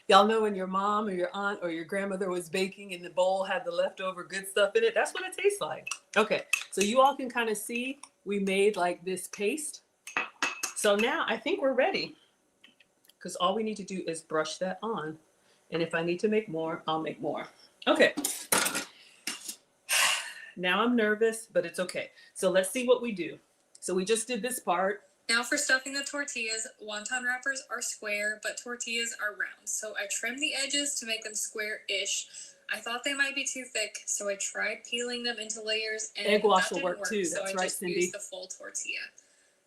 Y'all know when your mom or your aunt or your grandmother was baking and the bowl had the leftover good stuff in it? That's what it tastes like. Okay, so you all can kind of see we made like this paste. So now I think we're ready because all we need to do is brush that on. And if I need to make more, I'll make more. Okay. Now I'm nervous, but it's okay. So let's see what we do. So we just did this part. Now for stuffing the tortillas, wonton wrappers are square, but tortillas are round. So I trimmed the edges to make them square-ish. I thought they might be too thick, so I tried peeling them into layers, and egg wash that will didn't work too. so That's I right, just Cindy. used the full tortilla.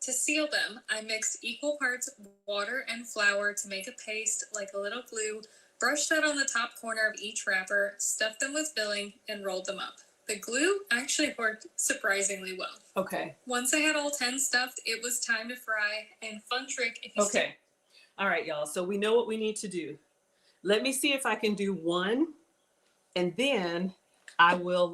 To seal them, I mixed equal parts water and flour to make a paste like a little glue, brushed that on the top corner of each wrapper, stuffed them with filling, and rolled them up. The glue actually worked surprisingly well. Okay. Once I had all 10 stuffed, it was time to fry. And fun trick if you Okay. All right, y'all. So we know what we need to do. Let me see if I can do one, and then I will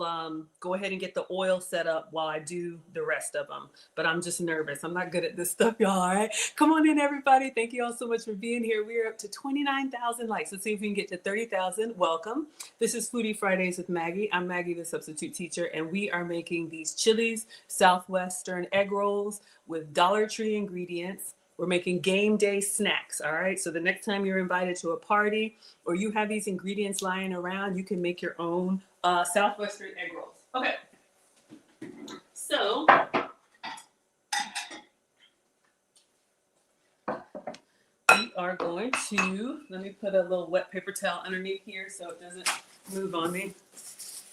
go ahead and get the oil set up while I do the rest of them. But I'm just nervous. I'm not good at this stuff, y'all. All right. Come on in, everybody. Thank you all so much for being here. We are up to 29,000 likes. Let's see if we can get to 30,000. Welcome. This is Foodie Fridays with Maggie. I'm Maggie, the substitute teacher, and we are making these Chili's Southwestern egg rolls with Dollar Tree ingredients. We're making game day snacks, all right? So the next time you're invited to a party or you have these ingredients lying around, you can make your own Southwestern egg rolls. Okay. So we are going to, let me put a little wet paper towel underneath here so it doesn't move on me.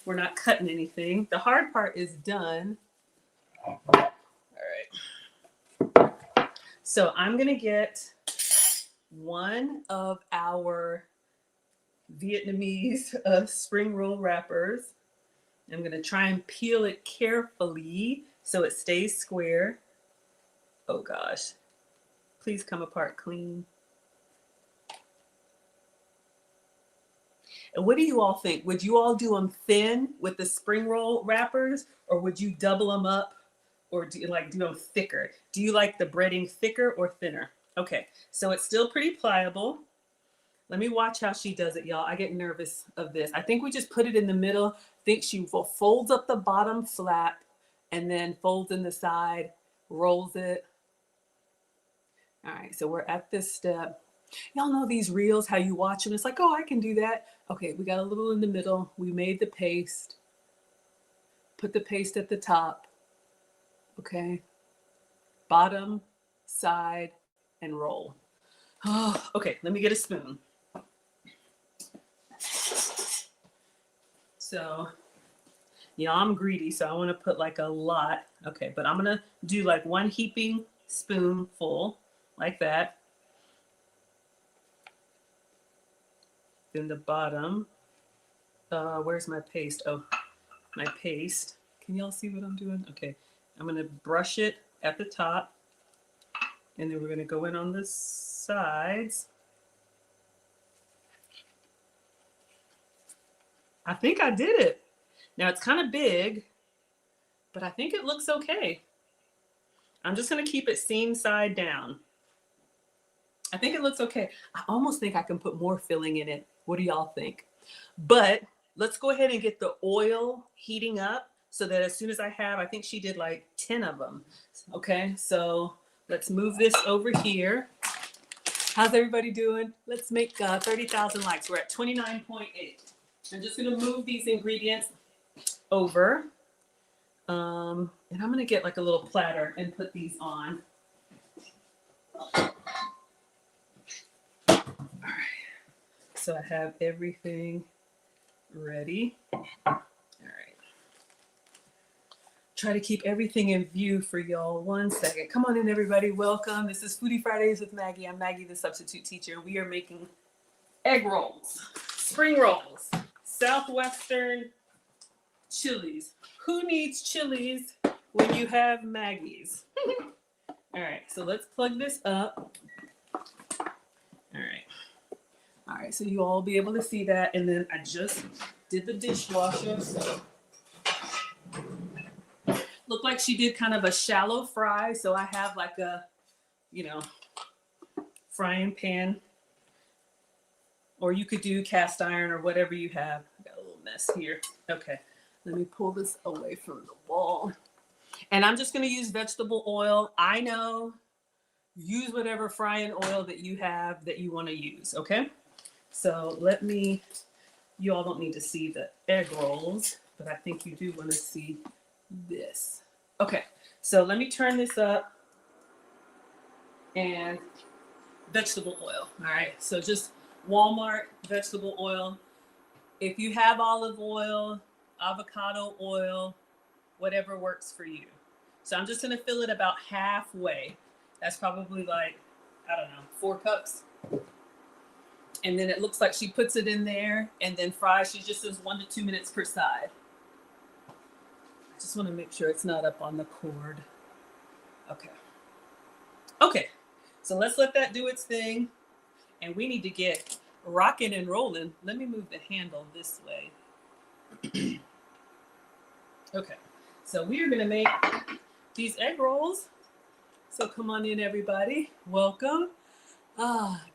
We're not cutting anything. The hard part is done. All right. So I'm going to get one of our Vietnamese spring roll wrappers. I'm going to try and peel it carefully so it stays square. Oh gosh. Please come apart clean. And what do you all think? Would you all do them thin with the spring roll wrappers, or would you double them up, or do you like do them thicker? Do you like the breading thicker or thinner? Okay, so it's still pretty pliable. Let me watch how she does it, y'all. I get nervous of this. I think we just put it in the middle. I think she folds up the bottom flat and then folds in the side, rolls it. All right, so we're at this step. Y'all know these reels, how you watch them. It's like, oh, I can do that. Okay, we got a little in the middle. We made the paste. Put the paste at the top. Okay. Bottom, side, and roll. Oh, okay, let me get a spoon. So, yeah, I'm greedy, so I want to put like a lot. Okay, but I'm going to do like one heaping spoonful, like that. Then the bottom. Where's my paste? Oh, my paste. Can y'all see what I'm doing? Okay, I'm going to brush it at the top. And then we're going to go in on the sides. I think I did it. Now it's kind of big, but I think it looks okay. I'm just going to keep it seam side down. I think it looks okay. I almost think I can put more filling in it. What do y'all think? But let's go ahead and get the oil heating up so that as soon as I think she did like 10 of them. Okay, so let's move this over here. How's everybody doing? Let's make 30,000 likes. We're at 29.8. I'm just gonna move these ingredients over. And I'm gonna get like a little platter and put these on. All right. So I have everything ready. All right. Try to keep everything in view for y'all. 1 second. Come on in, everybody. Welcome. This is Foodie Fridays with Maggie. I'm Maggie, the substitute teacher. We are making egg rolls, spring rolls, Southwestern chilies. Who needs chilies when you have Maggie's? All right, so let's plug this up. All right. All right, so you all will be able to see that. And then I just did the dishwasher, so looked like she did kind of a shallow fry. So I have like a, frying pan, or you could do cast iron or whatever you have. I got a little mess here. Okay, let me pull this away from the wall. And I'm just gonna use vegetable oil. I know, use whatever frying oil that you have that you wanna use, okay? So you all don't need to see the egg rolls, but I think you do wanna see this. Okay, so let me turn this up and vegetable oil, all right? So just Walmart vegetable oil. If you have olive oil, avocado oil, whatever works for you. So I'm just gonna fill it about halfway. That's probably like, I don't know, 4 cups. And then it looks like she puts it in there and then fries. She just says 1 to 2 minutes per side. I just wanna make sure it's not up on the cord. Okay. Okay, so let's let that do its thing. And we need to get rocking and rolling. Let me move the handle this way. Okay, so we are gonna make these egg rolls. So come on in, everybody. Welcome.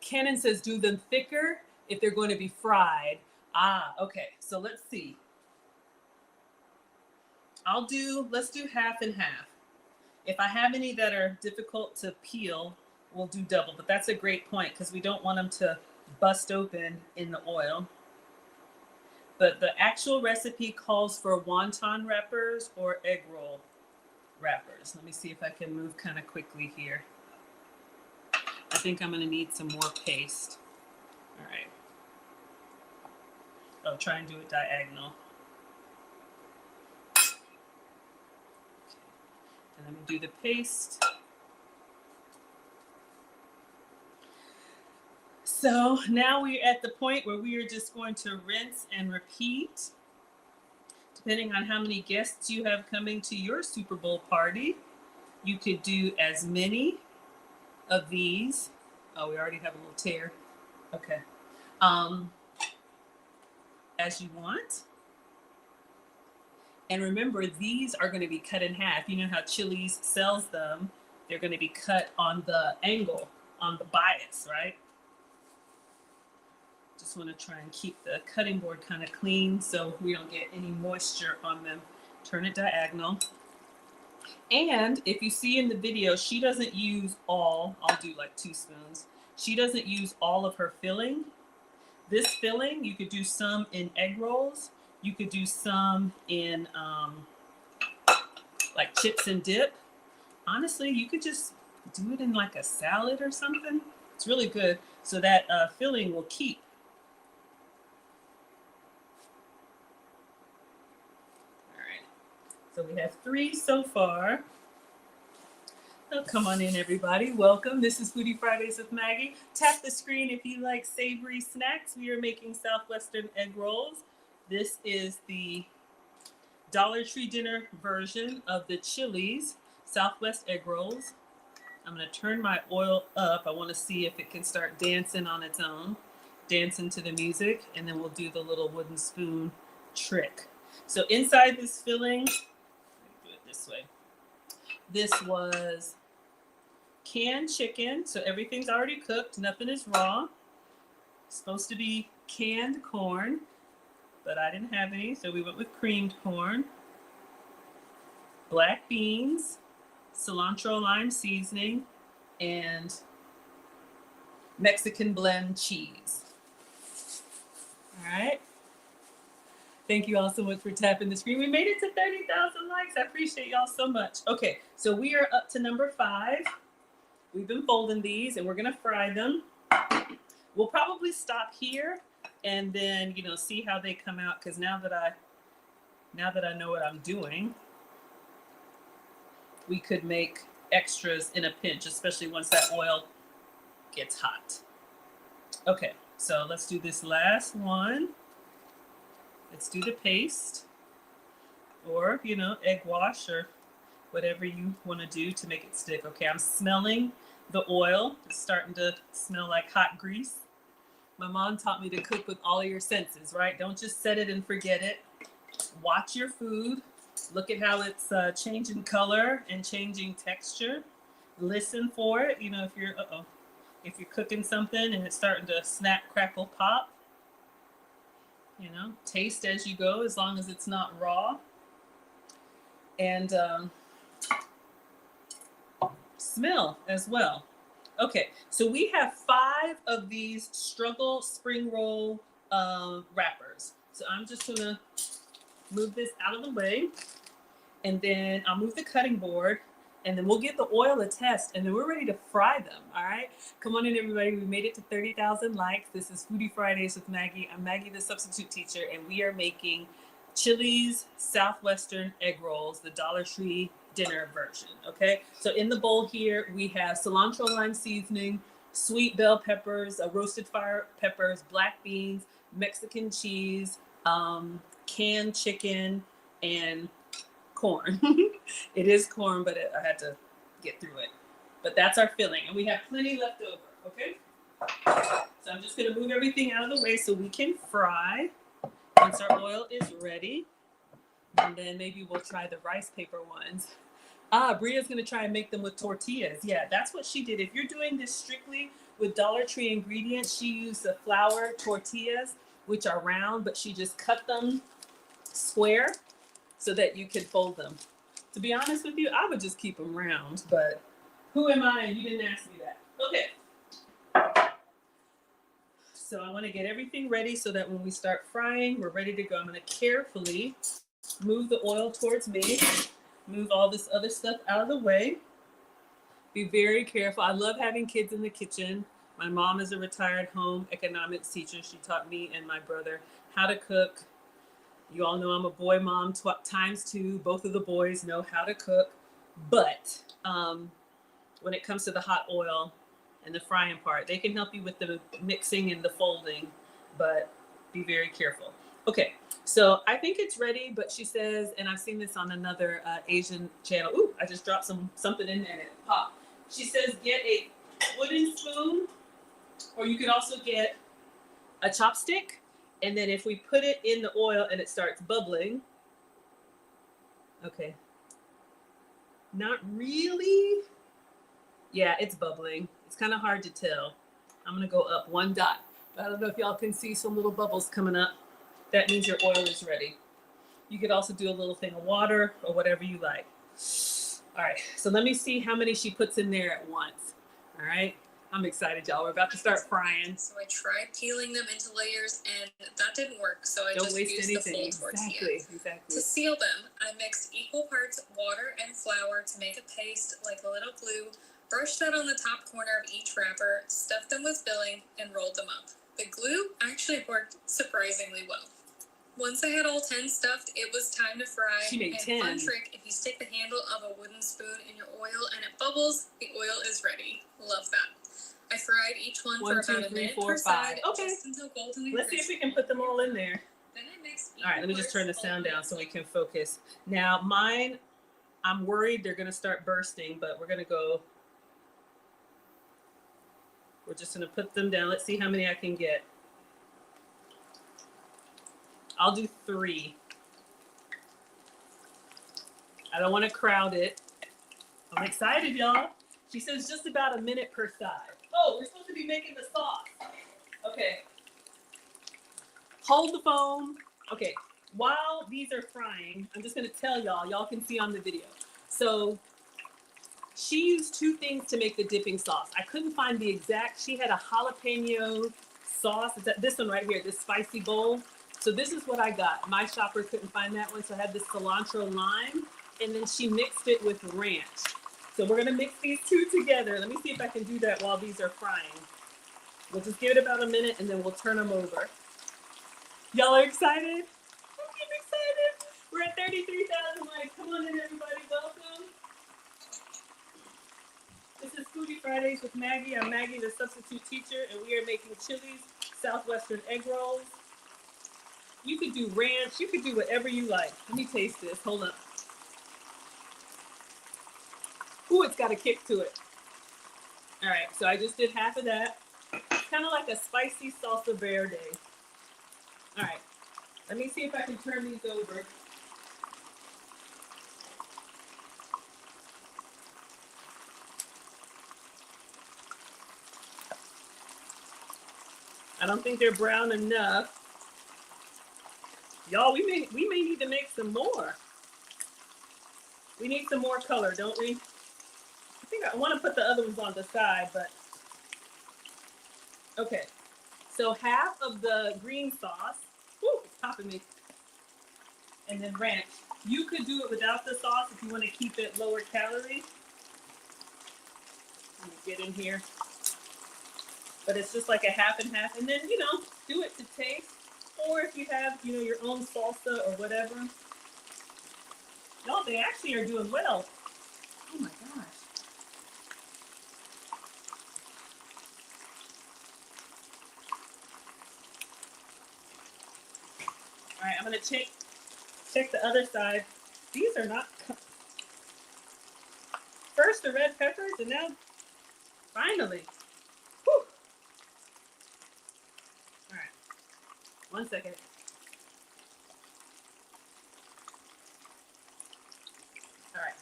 Cannon says do them thicker if they're going to be fried. Okay, so let's see. Let's do half and half. If I have any that are difficult to peel, we'll do double, but that's a great point because we don't want them to bust open in the oil. But the actual recipe calls for wonton wrappers or egg roll wrappers. Let me see if I can move kind of quickly here. I think I'm going to need some more paste. All right. I'll try and do it diagonal. Okay. And let me do the paste. So now we're at the point where we are just going to rinse and repeat. Depending on how many guests you have coming to your Super Bowl party, you could do as many of these. Oh, we already have a little tear. Okay. As you want. And remember, these are going to be cut in half. You know how Chili's sells them. They're going to be cut on the angle, on the bias, right? Just want to try and keep the cutting board kind of clean so we don't get any moisture on them. Turn it diagonal. And if you see in the video, she doesn't use all, I'll do like 2 spoons. She doesn't use all of her filling. This filling, you could do some in egg rolls. You could do some in like chips and dip. Honestly, you could just do it in like a salad or something. It's really good. So that filling will keep. So we have 3 so far. Oh, come on in, everybody. Welcome. This is Foodie Fridays with Maggie. Tap the screen if you like savory snacks. We are making Southwestern egg rolls. This is the Dollar Tree dinner version of the Chili's Southwest egg rolls. I'm going to turn my oil up. I want to see if it can start dancing on its own, dancing to the music, and then we'll do the little wooden spoon trick. So inside this filling, this way. This was canned chicken, so everything's already cooked, nothing is raw. It's supposed to be canned corn, but I didn't have any, so we went with creamed corn. Black beans, cilantro lime seasoning, and Mexican blend cheese. All right. Thank you all so much for tapping the screen. We made it to 30,000 likes. I appreciate y'all so much. Okay, so we are up to number 5. We've been folding these and we're gonna fry them. We'll probably stop here and then, you know, see how they come out, because now that I know what I'm doing, we could make extras in a pinch, especially once that oil gets hot. Okay, so let's do this last one. Let's do the paste, or, you know, egg wash, or whatever you want to do to make it stick. Okay, I'm smelling the oil. It's starting to smell like hot grease. My mom taught me to cook with all of your senses, right? Don't just set it and forget it. Watch your food. Look at how it's changing color and changing texture. Listen for it. You know, if you're cooking something and it's starting to snap, crackle, pop, you know, taste as you go, as long as it's not raw. And smell as well. Okay, so we have 5 of these struggle spring roll wrappers. So I'm just gonna move this out of the way, and then I'll move the cutting board, and then we'll give the oil a test, and then we're ready to fry them. All right, come on in, everybody. We made it to 30,000 likes. This is Foodie Fridays with Maggie. I'm Maggie, the substitute teacher, and we are making Chili's Southwestern egg rolls, the Dollar Tree dinner version. Okay, so in the bowl here we have cilantro lime seasoning, sweet bell peppers, roasted fire peppers, black beans, Mexican cheese, canned chicken, and corn. It is corn, but I had to get through it. But that's our filling, and we have plenty left over. Okay, so I'm just going to move everything out of the way so we can fry once our oil is ready, and then maybe we'll try the rice paper ones. Bria's going to try and make them with tortillas. Yeah, that's what she did. If you're doing this strictly with Dollar Tree ingredients, she used the flour tortillas, which are round, but she just cut them square so that you could fold them. To be honest with you, I would just keep them round, but who am I and you didn't ask me that? Okay. So I want to get everything ready so that when we start frying, we're ready to go. I'm going to carefully move the oil towards me. Move all this other stuff out of the way. Be very careful. I love having kids in the kitchen. My mom is a retired home economics teacher. She taught me and my brother how to cook. You all know I'm a boy mom ×2. Both of the boys know how to cook. But when it comes to the hot oil and the frying part, they can help you with the mixing and the folding, but be very careful. Okay, so I think it's ready, but she says, and I've seen this on another Asian channel. Ooh, I just dropped something in there and it popped. She says get a wooden spoon, or you could also get a chopstick, and then if we put it in the oil and it starts bubbling, okay, not really. Yeah, it's bubbling. It's kind of hard to tell. I'm gonna go up 1 dot. I don't know if y'all can see some little bubbles coming up. That means your oil is ready. You could also do a little thing of water or whatever you like. All right, so let me see how many she puts in there at once. All right, I'm excited, y'all. We're about to start frying. So I tried peeling them into layers, and that didn't work. So I just used the full tortilla. Exactly. To seal them, I mixed equal parts water and flour to make a paste like a little glue. Brushed that on the top corner of each wrapper, stuffed them with filling, and rolled them up. The glue actually worked surprisingly well. Once I had all 10 stuffed, it was time to fry. She made 10. Fun trick, if you stick the handle of a wooden spoon in your oil and it bubbles, the oil is ready. Love that. I fried each one for about a minute per side, just until golden. Let's see if we can put them all in there. Then I mixed. All right, let me just turn the sound down so we can focus. Now mine, I'm worried they're gonna start bursting, but we're gonna go. We're just gonna put them down. Let's see how many I can get. I'll do 3. I don't want to crowd it. I'm excited, y'all. She says just about a minute per side. Oh, we're supposed to be making the sauce. Okay. Hold the phone. Okay. While these are frying, I'm just going to tell y'all can see on the video. So she used 2 things to make the dipping sauce. I couldn't find the exact. She had a jalapeno sauce. Is that this one right here, this spicy bowl? So this is what I got. My shopper couldn't find that one, so I had this cilantro lime, and then she mixed it with ranch. So we're gonna mix these two together. Let me see if I can do that while these are frying. We'll just give it about a minute and then we'll turn them over. Y'all are excited? I'm excited. We're at 33,000 likes. Come on in, everybody. Welcome. This is Foodie Fridays with Maggie. I'm Maggie, the substitute teacher, and we are making Chili's Southwestern egg rolls. You could do ranch. You could do whatever you like. Let me taste this. Hold up. Ooh, it's got a kick to it. All right, so I just did half of that. Kind of like a spicy salsa verde. All right, let me see if I can turn these over. I don't think they're brown enough. Y'all, we may need to make some more. We need some more color, don't we? I think I want to put the other ones on the side, but okay. So half of the green sauce. Woo, it's popping me. And then ranch. You could do it without the sauce if you want to keep it lower calorie. Let me get in here. But it's just like a half and half. And then, do it to taste. Or if you have, your own salsa or whatever. No, they actually are doing well. Oh my gosh. All right, I'm gonna check the other side. These are not, first the red peppers and now, finally. Whew. All right, 1 second. All right.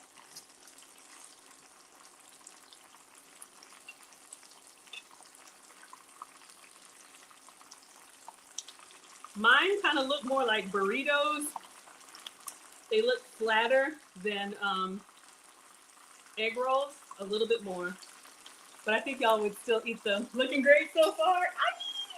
Mine kind of look more like burritos. They look flatter than egg rolls, a little bit more. But I think y'all would still eat them. Looking great so far.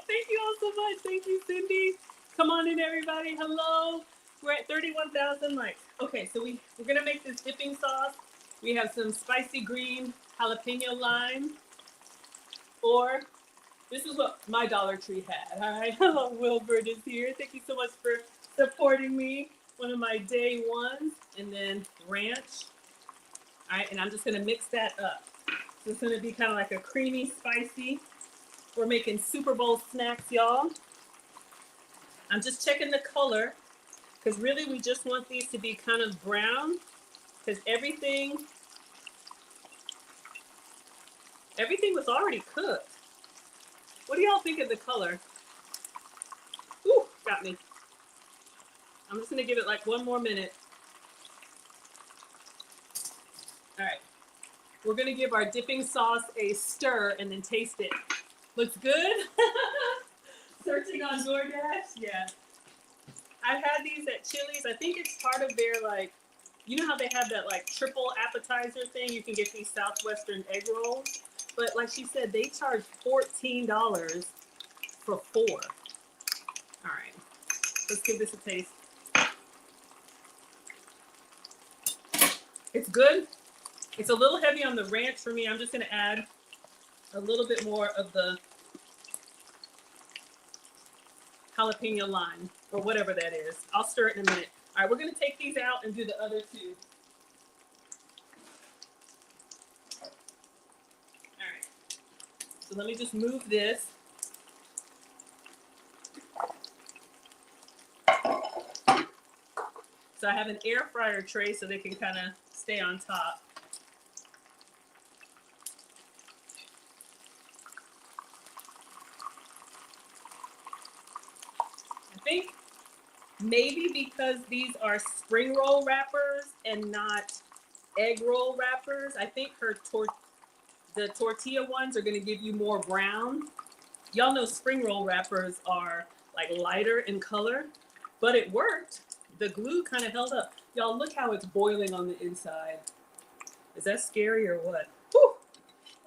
Thank you all so much. Thank you, Cindy. Come on in, everybody. Hello. We're at 31,000 likes. Okay, so we're gonna make this dipping sauce. We have some spicy green jalapeno lime, or this is what my Dollar Tree had. All right. Hello, Wilbert is here. Thank you so much for supporting me. One of my day ones, and then ranch. All right, and I'm just gonna mix that up. So it's gonna be kind of like a creamy, spicy. We're making Super Bowl snacks, y'all. I'm just checking the color, because really we just want these to be kind of brown, because everything was already cooked. What do y'all think of the color? Ooh, got me. I'm just gonna give it like 1 more minute. All right. We're gonna give our dipping sauce a stir and then taste it. Looks good? Searching on DoorDash? Yeah. I've had these at Chili's. I think it's part of their, like, you know how they have that like triple appetizer thing? You can get these Southwestern egg rolls. But like she said, they charge $14 for 4. All right, let's give this a taste. It's good. It's a little heavy on the ranch for me. I'm just gonna add a little bit more of the jalapeno lime or whatever that is. I'll stir it in a minute. All right, we're gonna take these out and do the other two. All right, so let me just move this. So I have an air fryer tray so they can kind of stay on top. I think maybe because these are spring roll wrappers and not egg roll wrappers, I think the tortilla ones are going to give you more brown. Y'all know spring roll wrappers are like lighter in color, but it worked. The glue kind of held up. Y'all, look how it's boiling on the inside. Is that scary or what? Whew.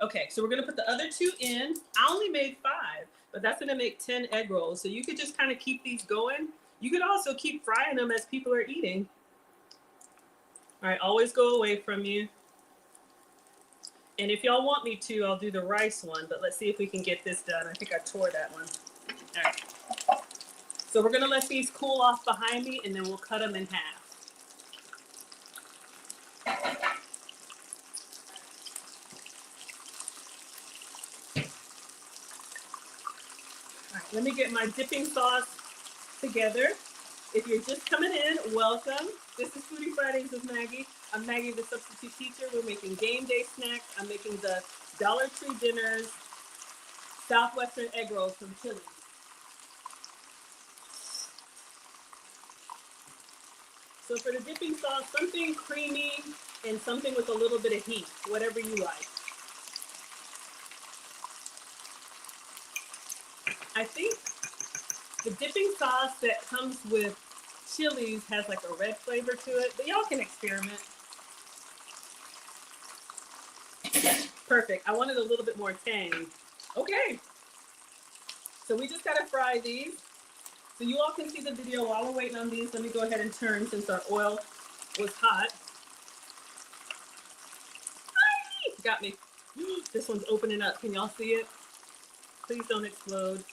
Okay, so we're gonna put the other 2 in. I only made 5 But that's gonna make 10 egg rolls. So you could just kind of keep these going. You could also keep frying them as people are eating. All right, always go away from you. And if y'all want me to, I'll do the rice one, but let's see if we can get this done. I think I tore that one. All right. So we're gonna let these cool off behind me and then we'll cut them in half. All right, let me get my dipping sauce together. If you're just coming in, welcome. This is Foodie Fridays with Maggie. I'm Maggie, the substitute teacher. We're making game day snacks. I'm making the Dollar Tree Dinners Southwestern egg rolls from Chili's. So for the dipping sauce, something creamy and something with a little bit of heat, whatever you like. I think the dipping sauce that comes with Chili's has like a red flavor to it, but y'all can experiment. Perfect. I wanted a little bit more tang. Okay. So we just gotta fry these. So you all can see the video while we're waiting on these. Let me go ahead and turn since our oil was hot. Got me. This one's opening up. Can y'all see it? Please don't explode.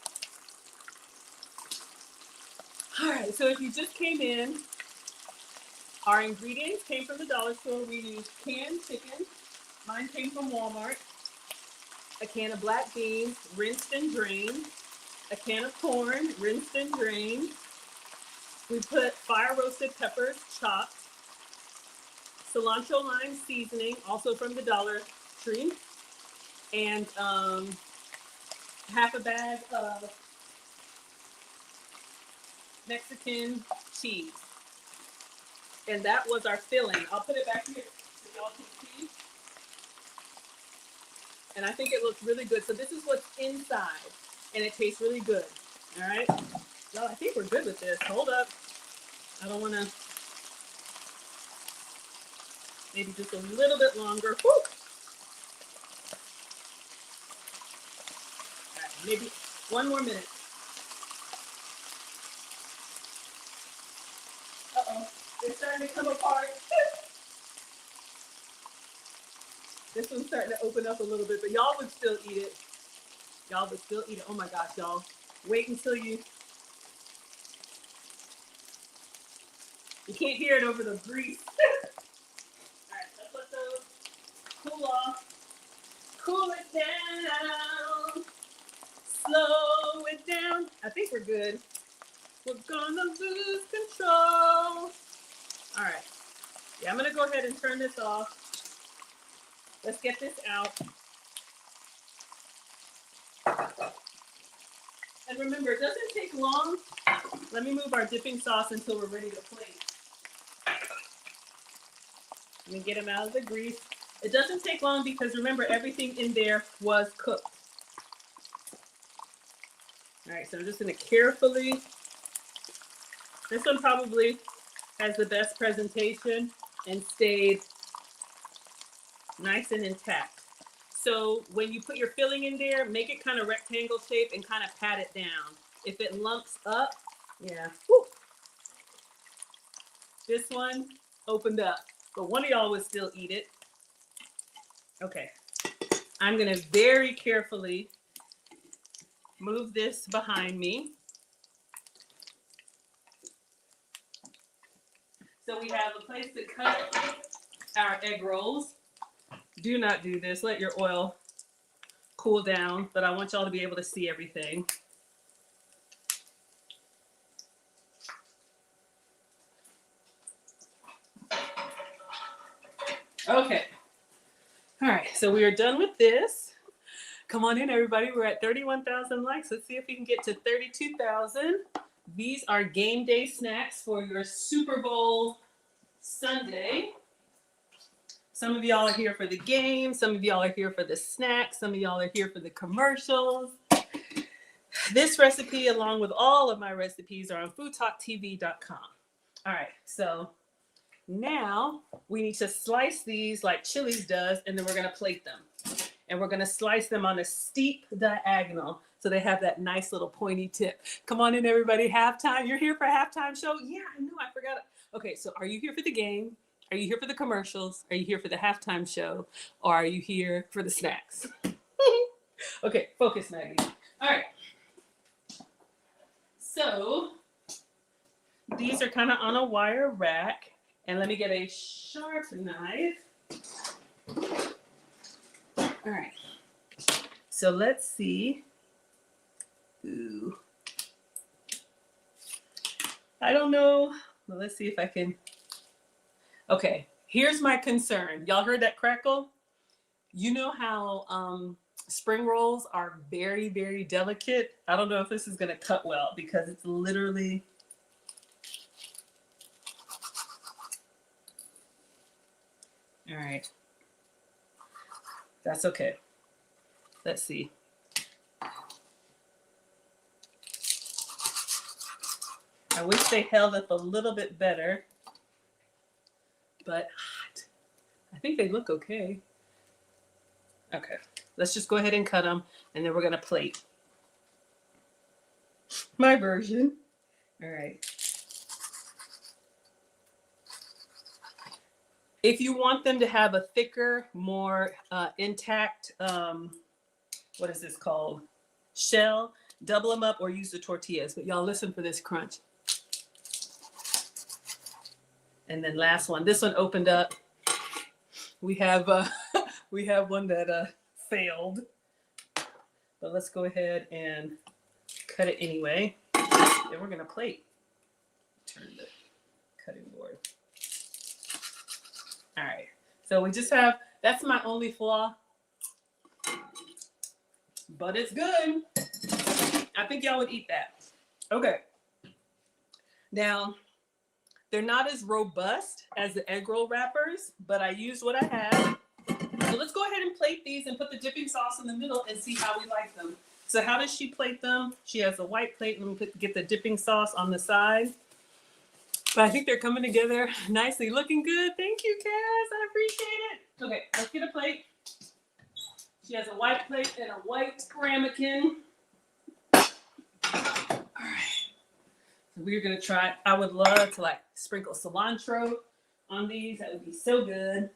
All right, so if you just came in, our ingredients came from the dollar store. We used canned chicken. Mine came from Walmart. A can of black beans, rinsed and drained. A can of corn, rinsed and drained. We put fire roasted peppers, chopped. Cilantro lime seasoning, also from the Dollar Tree. And half a bag of Mexican cheese. And that was our filling. I'll put it back here so y'all can see. And I think it looks really good. So this is what's inside. And it tastes really good. All right. Well, I think we're good with this. Hold up. I don't want to. Maybe just a little bit longer. Woo! All right, maybe one more minute. Uh-oh. It's starting to come apart. This one's starting to open up a little bit, but y'all would still eat it. Y'all would still eat it. Oh my gosh, y'all. Wait until you can't hear it over the grease. All right, let's let those cool off. Cool it down. Slow it down. I think we're good. We're gonna lose control. All right. Yeah, I'm gonna go ahead and turn this off. Let's get this out. And remember, it doesn't take long. Let me move our dipping sauce until we're ready to plate. Let me get them out of the grease. It doesn't take long because remember, everything in there was cooked. All right, so I'm just gonna carefully, this one probably has the best presentation and stayed nice and intact. So when you put your filling in there, make it kind of rectangle shape and kind of pat it down. If it lumps up, yeah. Woo. This one opened up, but one of y'all would still eat it. Okay, I'm gonna very carefully move this behind me. So we have a place to cut our egg rolls. Do not do this. Let your oil cool down, but I want y'all to be able to see everything. Okay. All right, so we are done with this. Come on in, everybody. We're at 31,000 likes. Let's see if we can get to 32,000. These are game day snacks for your Super Bowl Sunday. Some of y'all are here for the game. Some of y'all are here for the snacks. Some of y'all are here for the commercials. This recipe, along with all of my recipes, are on foodtalktv.com. All right, so now we need to slice these like Chili's does, and then we're gonna plate them. and we're gonna slice them on a steep diagonal. So they have that nice little pointy tip. Come on in, everybody, halftime. You're here for halftime show? Yeah, I know, I forgot. Okay, so are you here for the game? Are you here for the commercials? Are you here for the halftime show? Or are you here for the snacks? Okay, focus, Maggie. All right. So these are kind of on a wire rack. And let me get a sharp knife. All right. So let's see. Ooh. I don't know. Well, let's see if I can. Okay, here's my concern. Y'all heard that crackle? You know how spring rolls are very, very delicate? I don't know if this is going to cut well because it's literally. All right. That's okay. Let's see. I wish they held up a little bit better, but I think they look okay. Okay, let's just go ahead and cut them, and then we're gonna plate. My version. All right. If you want them to have a thicker, more intact, what is this called? Shell, double them up or use the tortillas. But y'all listen for this crunch. And then last one. This one opened up. We have one that failed. But let's go ahead and cut it anyway. Then we're gonna plate. Turn the cutting board. All right. So we just have, that's my only flaw. But it's good. I think y'all would eat that. Okay. Now, they're not as robust as the egg roll wrappers, but I used what I have. So let's go ahead and plate these and put the dipping sauce in the middle and see how we like them. So how does she plate them? She has a white plate. Let me get the dipping sauce on the side. But I think they're coming together nicely. Looking good. Thank you, Cass. I appreciate it. Okay, let's get a plate. She has a white plate and a white ramekin. All right. So we're going to try. I would love to like sprinkle cilantro on these. That would be so good.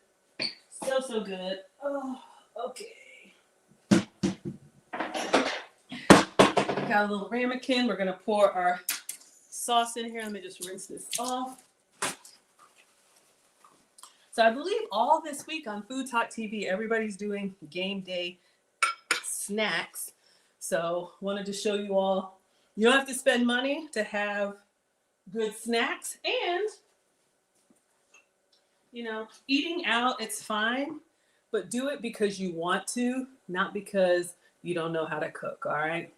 So, so good. Oh, okay. Got a little ramekin. We're going to pour our sauce in here. Let me just rinse this off. So I believe all this week on Food Talk TV, everybody's doing game day snacks. So wanted to show you all, you don't have to spend money to have good snacks, and you know, eating out, it's fine, but do it because you want to, not because you don't know how to cook. All right.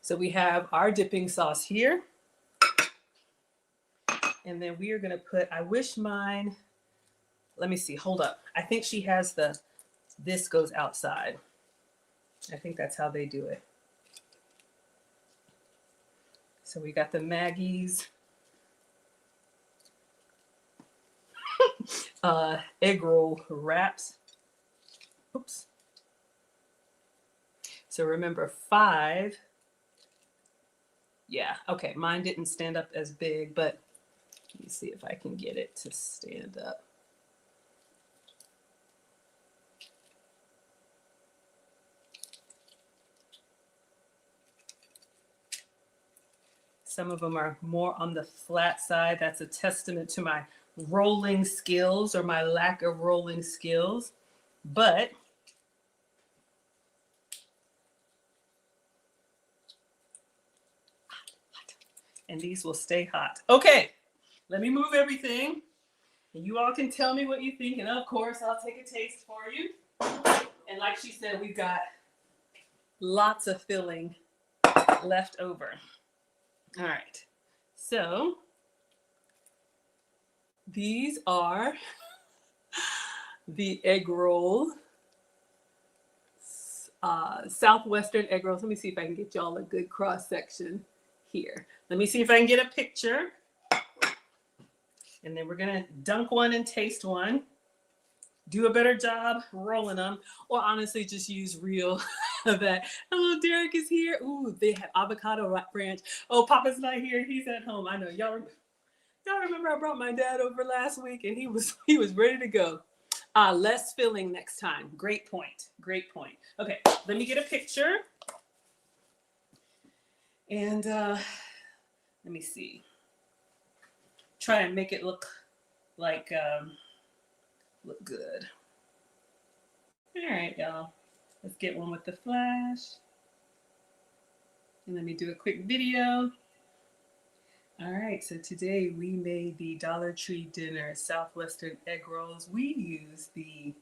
So we have our dipping sauce here. And then we are going to put, I wish mine, let me see, hold up. I think she has this goes outside. I think that's how they do it. So we got the Maggie's egg roll wraps. Oops. So remember 5. Yeah, okay, mine didn't stand up as big, but let me see if I can get it to stand up. Some of them are more on the flat side. That's a testament to my rolling skills or my lack of rolling skills. But and these will stay hot. Okay, let me move everything. And you all can tell me what you think. And of course, I'll take a taste for you. And like she said, we've got lots of filling left over. All right, so these are the egg roll, Southwestern egg rolls. Let me see if I can get y'all a good cross section here. Let me see if I can get a picture. And then we're gonna dunk one and taste one. do a better job rolling them, or honestly just use real that. Hello, Derek is here. Ooh, they have avocado ranch. Oh, Papa's not here. He's at home. I know y'all remember I brought my dad over last week and he was ready to go. Less filling next time. Great point. Great point. Okay, let me get a picture. And let me see. Try and make it look like look good. All right, y'all. Let's get one with the flash. And let me do a quick video. All right, so today we made the Dollar Tree dinner Southwestern egg rolls. We use the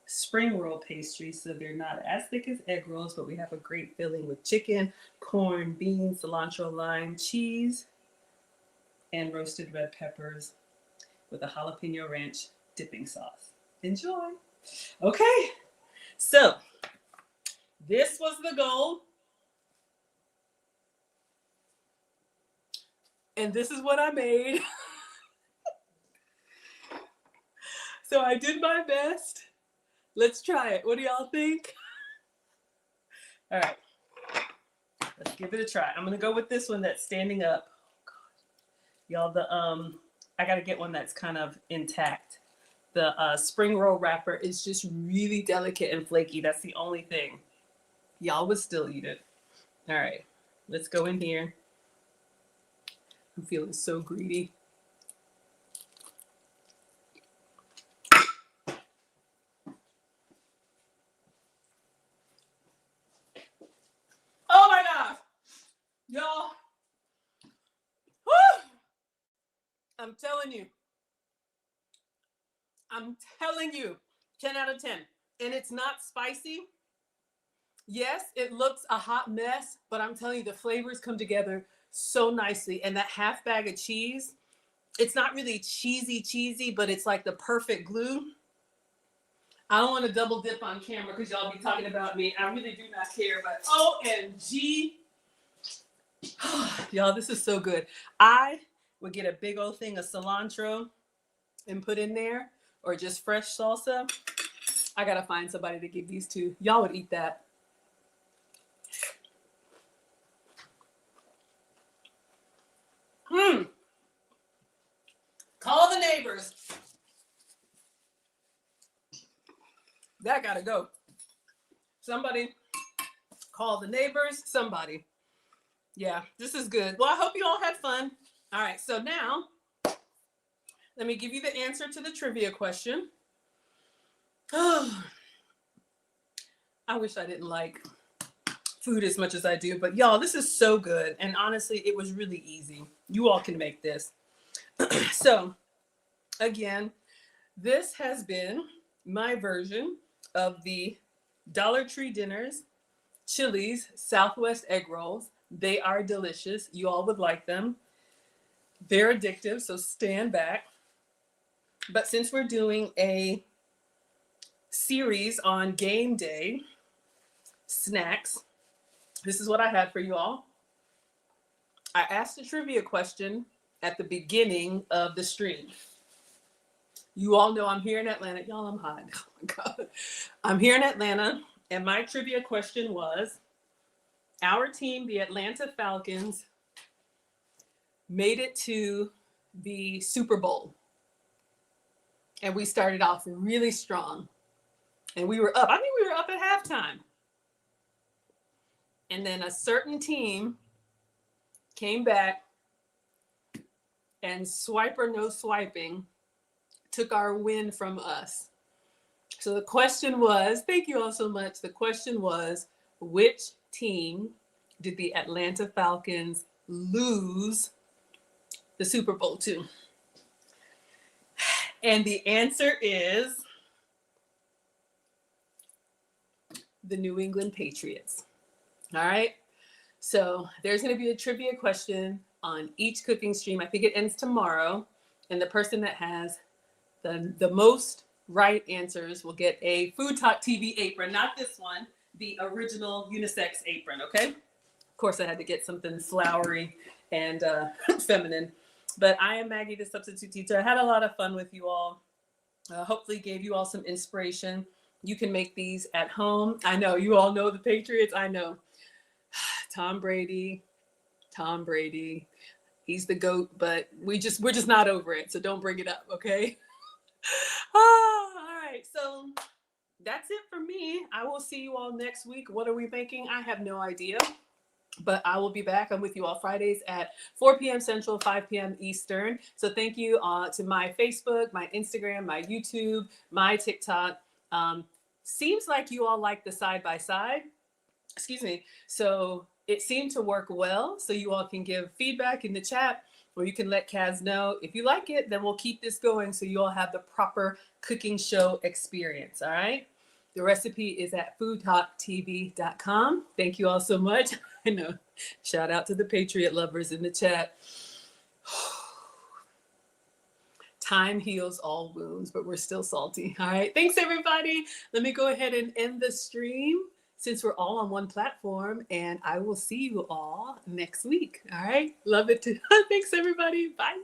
spring roll pastry, so they're not as thick as egg rolls, but we have a great filling with chicken, corn, beans, cilantro, lime, cheese, and roasted red peppers with a jalapeno ranch dipping sauce. Enjoy. Okay, so this was the goal. And this is what I made. So I did my best. Let's try it. What do y'all think? All right, let's give it a try. I'm gonna go with this one that's standing up. Oh God, y'all, I gotta get one that's kind of intact. The spring roll wrapper is just really delicate and flaky. That's the only thing. Y'all would still eat it. All right, let's go in here. I'm feeling so greedy. Oh my gosh, y'all. Woo! I'm telling you, 10 out of 10. And it's not spicy. Yes, it looks a hot mess, but I'm telling you, the flavors come together so nicely. And that half bag of cheese, it's not really cheesy, but it's like the perfect glue. I don't want to double dip on camera because y'all be talking about me. I really do not care, but OMG. Y'all, this is so good. I would get a big old thing of cilantro and put in there, or just fresh salsa. I gotta find somebody to give these to. Y'all would eat that. Call the neighbors. That gotta go. Somebody call the neighbors. Somebody. Yeah, this is good. Well, I hope you all had fun. All right, so now let me give you the answer to the trivia question. Oh, I wish I didn't like food as much as I do, but y'all, this is so good. And honestly, it was really easy. You all can make this. So again, this has been my version of the Dollar Tree dinners, Chili's Southwest egg rolls. They are delicious. You all would like them. They're addictive, so stand back. But since we're doing a series on game day snacks, this is what I had for you all. I asked a trivia question at the beginning of the stream. You all know I'm here in Atlanta. Y'all, I'm hot. Oh my God. I'm here in Atlanta, and my trivia question was, our team, the Atlanta Falcons, made it to the Super Bowl. And we started off really strong. And we were up. I think we were up at halftime. And then a certain team came back and swipe or no swiping took our win from us. So the question was, thank you all so much. The question was, which team did the Atlanta Falcons lose the Super Bowl to? And the answer is the New England Patriots. All right. So there's going to be a trivia question on each cooking stream. I think it ends tomorrow. And the person that has the most right answers will get a Food Talk TV apron. Not this one, the original unisex apron. Okay. Of course, I had to get something flowery and feminine. But I am Maggie, the substitute teacher. I had a lot of fun with you all. Hopefully gave you all some inspiration. You can make these at home. I know you all know the Patriots. I know Tom Brady, Tom Brady. He's the GOAT, but we're just not over it. So don't bring it up, okay? All right. So that's it for me. I will see you all next week. What are we making? I have no idea. But I will be back. I'm with you all Fridays at 4 p.m. Central, 5 p.m. Eastern. So thank you to my Facebook, my Instagram, my YouTube, my TikTok. Seems like you all like the side by side. Excuse me. So it seemed to work well. So you all can give feedback in the chat, or you can let Kaz know if you like it. Then we'll keep this going so you all have the proper cooking show experience. All right. The recipe is at foodtalktv.com. Thank you all so much. I know. Shout out to the Patriot lovers in the chat. Time heals all wounds, but we're still salty. All right. Thanks, everybody. Let me go ahead and end the stream since we're all on one platform, and I will see you all next week. All right. Love it too. Thanks, everybody. Bye.